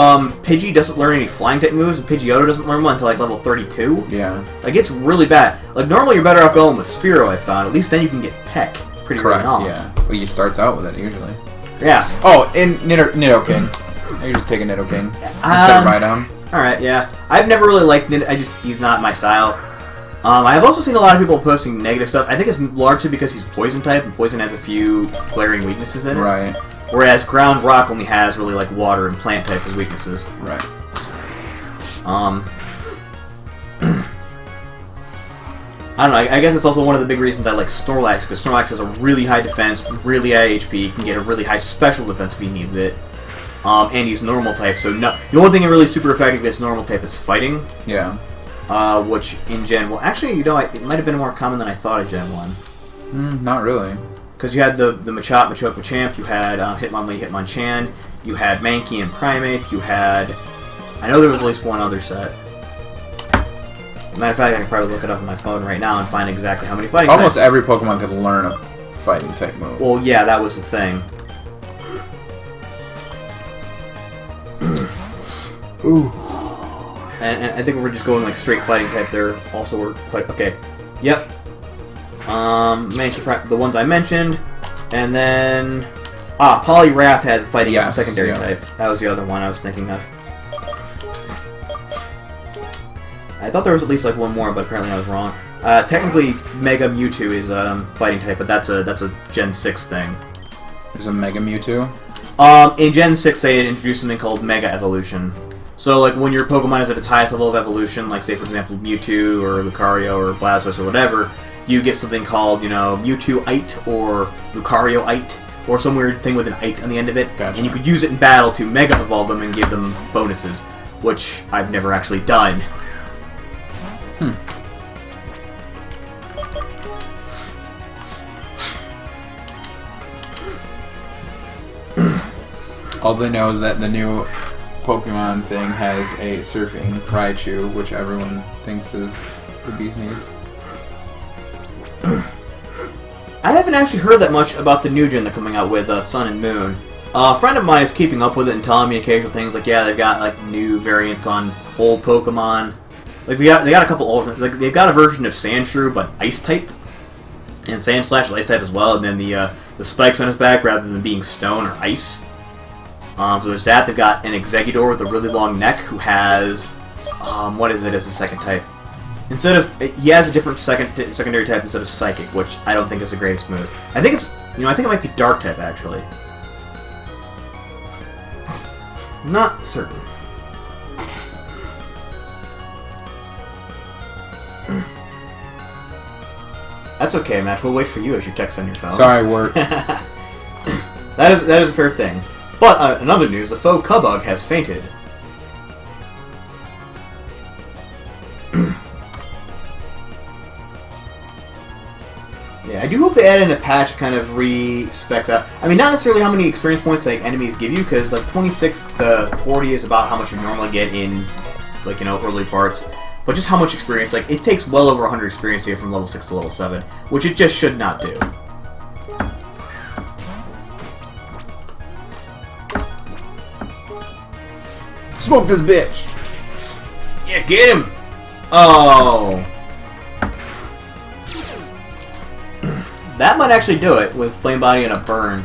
Pidgey doesn't learn any flying type moves, and Pidgeotto doesn't learn one until like level 32. Yeah. Like it's really bad. Like normally you're better off going with Spearow, I found. At least then you can get Peck pretty Correct, early on. yeah. Well, you starts out with it usually. Yeah. Oh, and Nidoking. I just take a Nidoking instead of Rhydon. Alright, yeah. I've never really liked Nidoking. He's not my style. I've also seen a lot of people posting negative stuff. I think it's largely because he's Poison type, and Poison has a few glaring weaknesses in it. Right. Whereas Ground Rock only has really like Water and Plant type as weaknesses. Right. I don't know, I guess it's also one of the big reasons I like Snorlax, because Snorlax has a really high defense, really high HP, can get a really high special defense if he needs it. And he's normal type, so no, the only thing that really super effective against normal type is fighting. Yeah. Which in Gen 1... Actually, you know, it might have been more common than I thought in Gen 1. Not really. Because you had the Machop, Machoke, Machamp, you had Hitmonlee, Hitmonchan, you had Mankey and Primeape, you had... I know there was at least one other set. Matter of fact, I can probably look it up on my phone right now and find exactly how many fighting Almost types. every Pokemon could learn a fighting type move. Well, yeah, that was the thing. Ooh. And I think we're just going like straight fighting type there. Also, we're quite okay. Yep. Mankey, the ones I mentioned, and then Poliwrath had fighting as a secondary type. That was the other one I was thinking of. I thought there was at least like one more, but apparently I was wrong. Technically, Mega Mewtwo is fighting type, but that's a Gen 6 thing. There's a Mega Mewtwo? In Gen 6, they had introduced something called Mega Evolution. So, like, when your Pokemon is at its highest level of evolution, like, say, for example, Mewtwo or Lucario or Blastoise or whatever, you get something called, you know, Mewtwo-ite or Lucario-ite, or some weird thing with an ite on the end of it. Gotcha. And you could use it in battle to Mega Evolve them and give them bonuses, which I've never actually done. All I know is that the new Pokemon thing has a surfing Raichu, which everyone thinks is the bee's knees. I haven't actually heard that much about the new gen they're coming out with, Sun and Moon. A friend of mine is keeping up with it and telling me occasional things like, yeah, they've got like new variants on old Pokemon. Like they got a couple old, like they've got a version of Sandshrew but Ice type, and Sandslash is Ice type as well. And then the spikes on his back rather than being stone or ice. So there's that. They've got an Exeggutor with a really long neck who has, what is it as a second type? Instead of, he has a different secondary type instead of Psychic, which I don't think is the greatest move. I think it's, you know, I think it might be Dark type actually. Not certain. That's okay, Matt. We'll wait for you as you text on your phone. Sorry, work. That is a fair thing. But, in other news, the faux Cubug has fainted. Yeah, I do hope they add in a patch kind of re-specs out. I mean, not necessarily how many experience points like enemies give you, because like 26 to 40 is about how much you normally get in, like, you know, early parts. but just how much experience. Like, it takes well over 100 experience to get from level 6 to level 7, which it just should not do. Smoke this bitch! Yeah, get him! Oh. That might actually do it with Flame Body and a burn.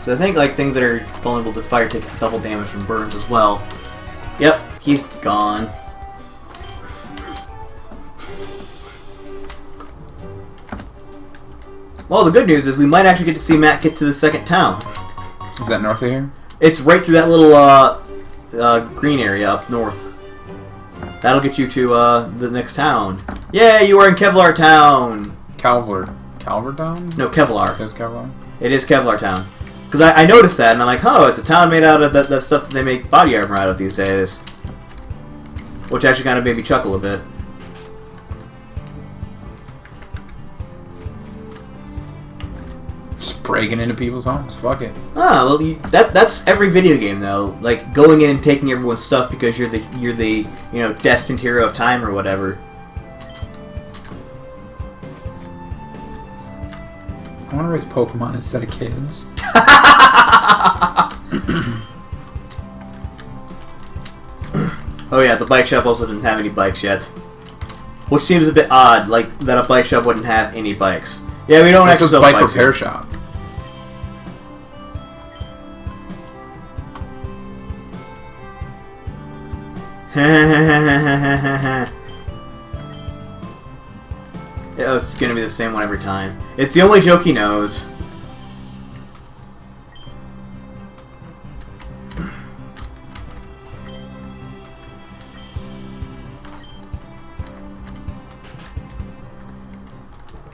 So I think like things that are vulnerable to fire take double damage from burns as well. Yep, he's gone. Well, the good news is we might actually get to see Matt get to the second town. Is that north of here? It's right through that little green area up north. That'll get you to the next town. Yay, you are in Kevlar Town! Calvar Town? No, Kevlar. It is Kevlar? It is Kevlar Town. Because I noticed that, and I'm like, oh, it's a town made out of that stuff that they make body armor out of these days. Which actually kind of made me chuckle a bit. Just breaking into people's homes. Fuck it. Ah, well, that's every video game though. Like going in and taking everyone's stuff because you're the destined hero of time or whatever. I want to raise Pokemon instead of kids. Oh yeah, the bike shop also didn't have any bikes yet, which seems a bit odd. Like that a bike shop wouldn't have any bikes. Yeah, we don't actually sell bike bikes repair here. shop. Yeah, it's gonna be the same one every time. It's the only joke he knows.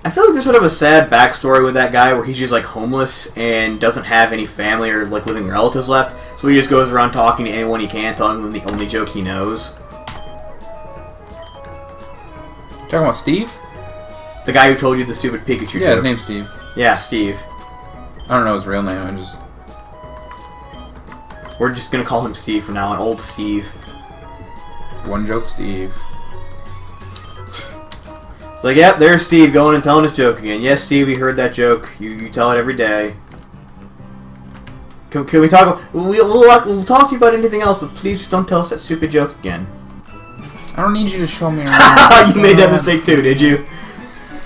I feel like there's sort of a sad backstory with that guy where he's just like homeless and doesn't have any family or like living relatives left, so he just goes around talking to anyone he can, telling them the only joke he knows. Talking about Steve? The guy who told you the stupid Pikachu joke. Yeah, his name's Steve. Yeah, Steve. I don't know his real name, I just... We're just gonna call him Steve from now on. Old Steve. One joke Steve. It's like, yep, there's Steve going and telling his joke again. Yes, Steve, we heard that joke. You tell it every day. Can we talk... We'll talk to you about anything else, but please just don't tell us that stupid joke again. I don't need you to show me around. You made that mistake too, did you?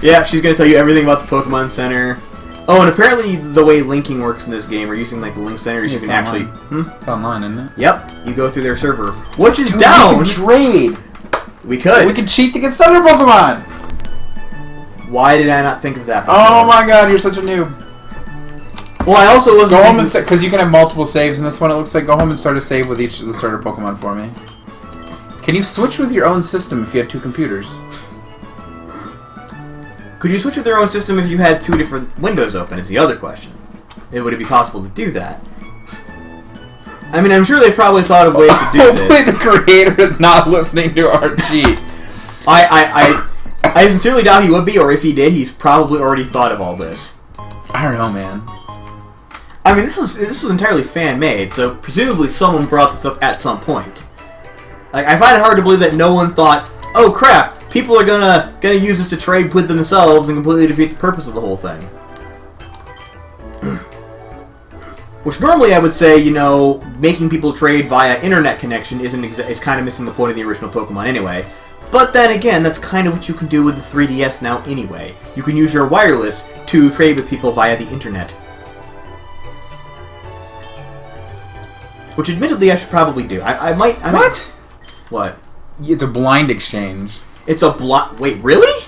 Yeah, she's gonna tell you everything about the Pokemon Center. Oh, and apparently the way linking works in this game, or using like the link centers, you can actually... It's online, isn't it? Yep, you go through their server, which is Dude, down. We can trade. We could. We can cheat to get Thunder Pokemon. Why did I not think of that before? Oh my god, you're such a noob. Well, I also wasn't... Go home and... Because you can have multiple saves in this one, it looks like. Go home and start a save with each of the starter Pokemon for me. Can you switch with your own system if you had two computers? Could you switch with their own system if you had two different windows open, is the other question. Would it be possible to do that? I mean, I'm sure they've probably thought of ways to do this. Hopefully the creator is not listening to our cheats. I sincerely doubt he would be, or if he did, he's probably already thought of all this. I don't know, man. I mean, this was entirely fan-made, so presumably someone brought this up at some point. Like, I find it hard to believe that no one thought, oh crap, people are gonna use this to trade with themselves and completely defeat the purpose of the whole thing. Which normally I would say, making people trade via internet connection is kind of missing the point of the original Pokemon anyway. But then again, that's kind of what you can do with the 3DS now anyway. You can use your wireless to trade with people via the internet. Which admittedly I should probably do. I might... What? What? It's a blind exchange. It's a Wait, really?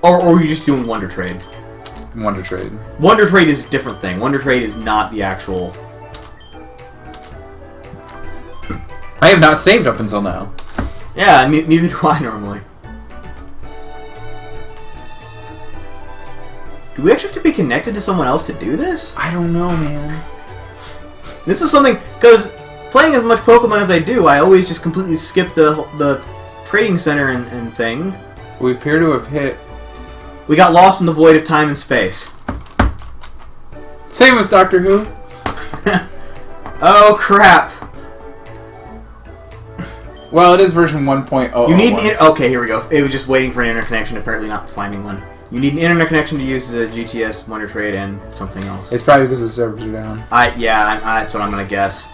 Or are you just doing Wonder Trade? Wonder Trade. Wonder Trade is a different thing. Wonder Trade is not the actual... I have not saved up until now. Yeah, neither do I normally. Do we actually have to be connected to someone else to do this? I don't know, man. This is something... Because playing as much Pokemon as I do, I always just completely skip the trading center and thing. We appear to have hit... We got lost in the void of time and space. Same as Doctor Who. Oh, crap. Well, it is version 1.0. You need okay, here we go. It was just waiting for an interconnection, apparently not finding one. You need an internet connection to use the GTS Wonder Trade and something else. It's probably because the servers are down. That's what I'm gonna guess.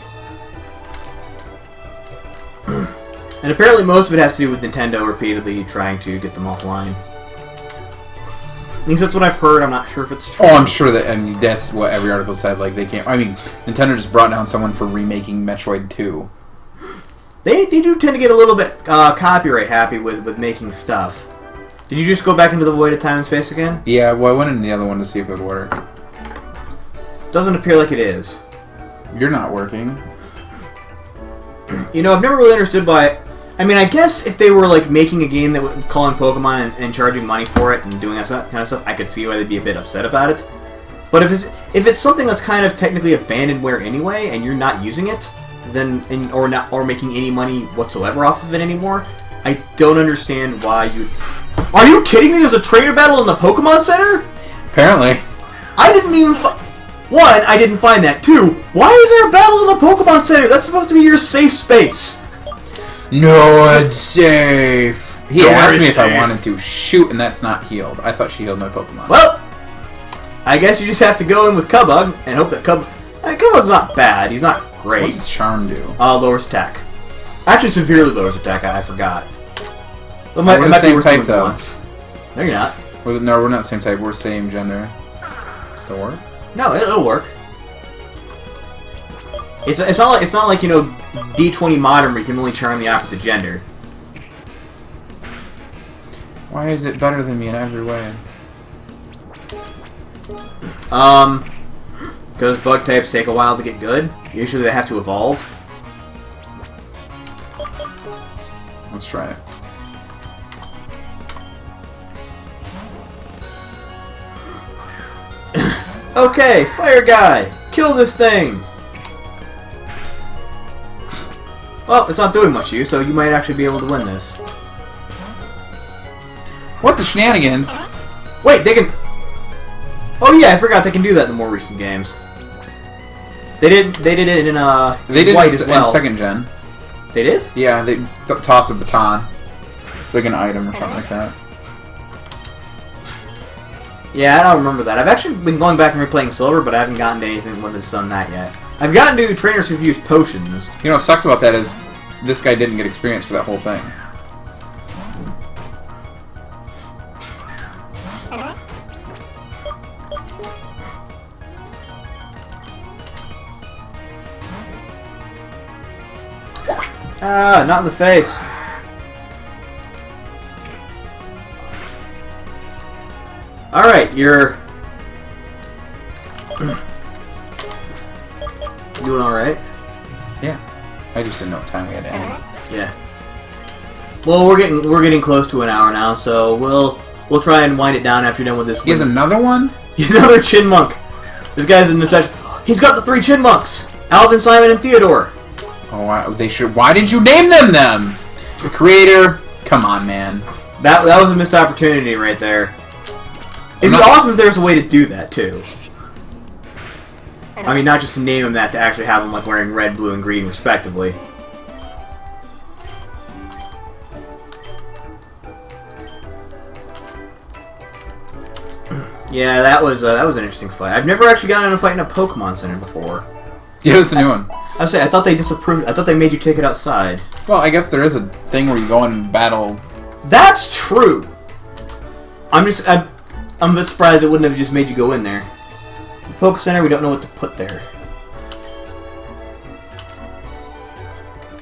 And apparently most of it has to do with Nintendo repeatedly trying to get them offline. At least that's what I've heard. I'm not sure if it's true. Oh, I'm sure that, and that's what every article said. Like, they can't. I mean, Nintendo just brought down someone for remaking Metroid 2. They do tend to get a little bit copyright happy with making stuff. Did you just go back into the void of time and space again? Yeah, well, I went into the other one to see if it would work. Doesn't appear like it is. You're not working. You know, I've never really understood why. I mean, I guess if they were like making a game that would call in Pokemon and charging money for it and doing that kind of stuff, I could see why they'd be a bit upset about it. But if it's something that's kind of technically abandonware anyway, and you're not using it, then or making any money whatsoever off of it anymore, I don't understand why you. Are you kidding me? There's a trainer battle in the Pokemon Center? Apparently. I didn't even. One, I didn't find that. Two, why is there a battle in the Pokemon Center? That's supposed to be your safe space. No, it's safe. He asked me if safe. I wanted to shoot, and that's not healed. I thought she healed my Pokemon. Well, I guess you just have to go in with Cubug and hope that Cubug's not bad. He's not great. What does Charm do? Lowers attack. Actually, severely lowers attack. I forgot. We're the same type, though. Once. No, you're not. No, we're not the same type. We're same gender. Still work? No, it'll work. It's not like you know D20 Modern where you can only charm the opposite gender. Why is it better than me in every way? Because bug types take a while to get good. Usually they have to evolve. Let's try it. Okay, fire guy, kill this thing. Well, it's not doing much to you, so you might actually be able to win this. What the shenanigans? Wait, they can. Oh yeah, I forgot they can do that in the more recent games. They did it in They did White it as well. in second gen. They did? Yeah, they toss a baton. It's like an item or something like that. Yeah, I don't remember that. I've actually been going back and replaying Silver, but I haven't gotten to anything when it's done that yet. I've gotten to trainers who've used potions. You know what sucks about that is this guy didn't get experience for that whole thing. Ah, not in the face. Alright, you're doing alright? Yeah. I just didn't know what time we had to end. Yeah. Well, we're getting close to an hour now, so we'll try and wind it down after you're done with this. He has another one? He's another Chin Monk. This guy's in the. He's got the 3 Chin Monks: Alvin, Simon, and Theodore. Oh, they should. Why did you name them then? The creator. Come on, man. That was a missed opportunity right there. It'd be awesome if there was a way to do that too. I mean, not just to name them that, to actually have them like wearing red, blue, and green respectively. Yeah, that was an interesting fight. I've never actually gotten in a fight in a Pokemon Center before. Yeah, that's a new one. I thought they disapproved. I thought they made you take it outside. Well, I guess there is a thing where you go and battle. That's true. I'm a bit surprised it wouldn't have just made you go in there. The Poke Center, we don't know what to put there.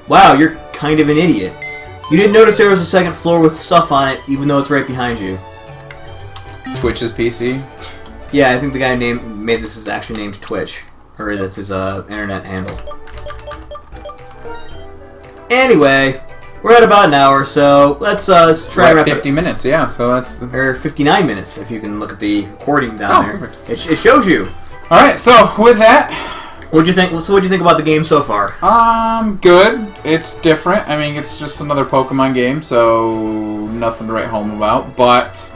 Wow, you're kind of an idiot. You didn't notice there was a second floor with stuff on it, even though it's right behind you. Twitch's PC? Yeah, I think the guy made this is actually named Twitch. Or that's his internet handle. Anyway, we're at about an hour, so let's try and wrap 50 minutes, yeah, so that's... Or 59 minutes, if you can look at the recording down there. Perfect. It shows you. Alright, so with that... What'd you think? So what'd you think about the game so far? Good. It's different. I mean, it's just another Pokemon game, so nothing to write home about, but...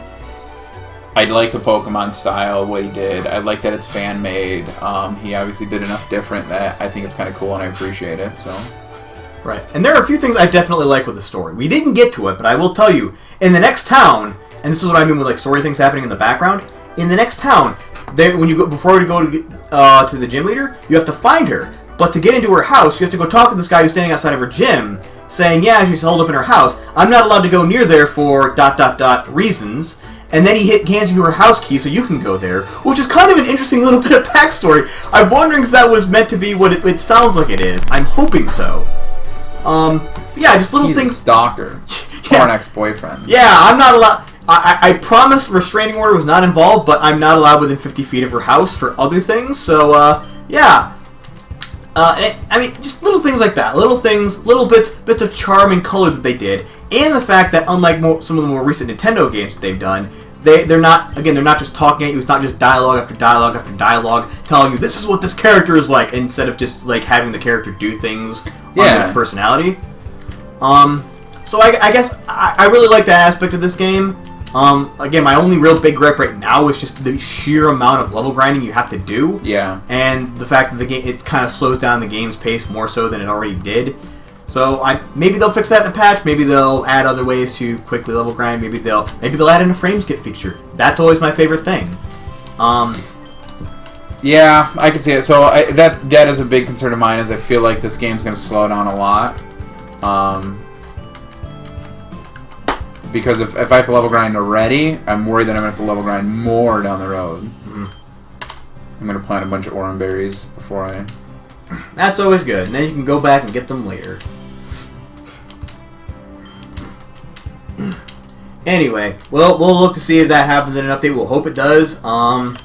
I like the Pokemon style, what he did. I like that it's fan-made. He obviously did enough different that I think it's kind of cool and I appreciate it, so... Right. And there are a few things I definitely like with the story. We didn't get to it, but I will tell you, in the next town, and this is what I mean with like story things happening in the background, in the next town, when you go before you go to the gym leader, you have to find her. But to get into her house, you have to go talk to this guy who's standing outside of her gym, saying, yeah, she's holed up in her house. I'm not allowed to go near there for ... reasons. And then he hands you her house key so you can go there, which is kind of an interesting little bit of backstory. I'm wondering if that was meant to be what it sounds like it is. I'm hoping so. Yeah, just little things. He's a stalker. Yeah. Or an ex-boyfriend. Yeah, I'm not allowed. I promised restraining order was not involved, but I'm not allowed within 50 feet of her house for other things. So, yeah. I mean, just little things like that. Little things, little bits of charm and color that they did. And the fact that, unlike some of the more recent Nintendo games that they've done, they're not just talking at you. It's not just dialogue after dialogue after dialogue telling you, this is what this character is like, instead of just, like, having the character do things under that personality. So I guess I really like that aspect of this game. Again, my only real big gripe right now is just the sheer amount of level grinding you have to do. Yeah. And the fact that the game, it kind of slows down the game's pace more so than it already did. So maybe they'll fix that in a patch. Maybe they'll add other ways to quickly level grind. Maybe they'll add in a frames get feature. That's always my favorite thing. Yeah, I can see it. So that is a big concern of mine. Is I feel like this game's going to slow down a lot. Because if I have to level grind already, I'm worried that I'm going to have to level grind more down the road. Mm-hmm. I'm going to plant a bunch of Oran berries before I... That's always good. And then you can go back and get them later. Anyway, we'll look to see if that happens in an update. We'll hope it does. We'll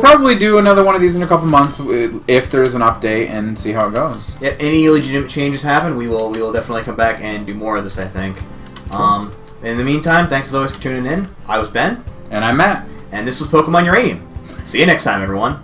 probably do another one of these in a couple months if there's an update and see how it goes. Yeah, any legitimate changes happen, we will definitely come back and do more of this, I think. In the meantime, thanks as always for tuning in. I was Ben. And I'm Matt. And this was Pokemon Uranium. See you next time, everyone.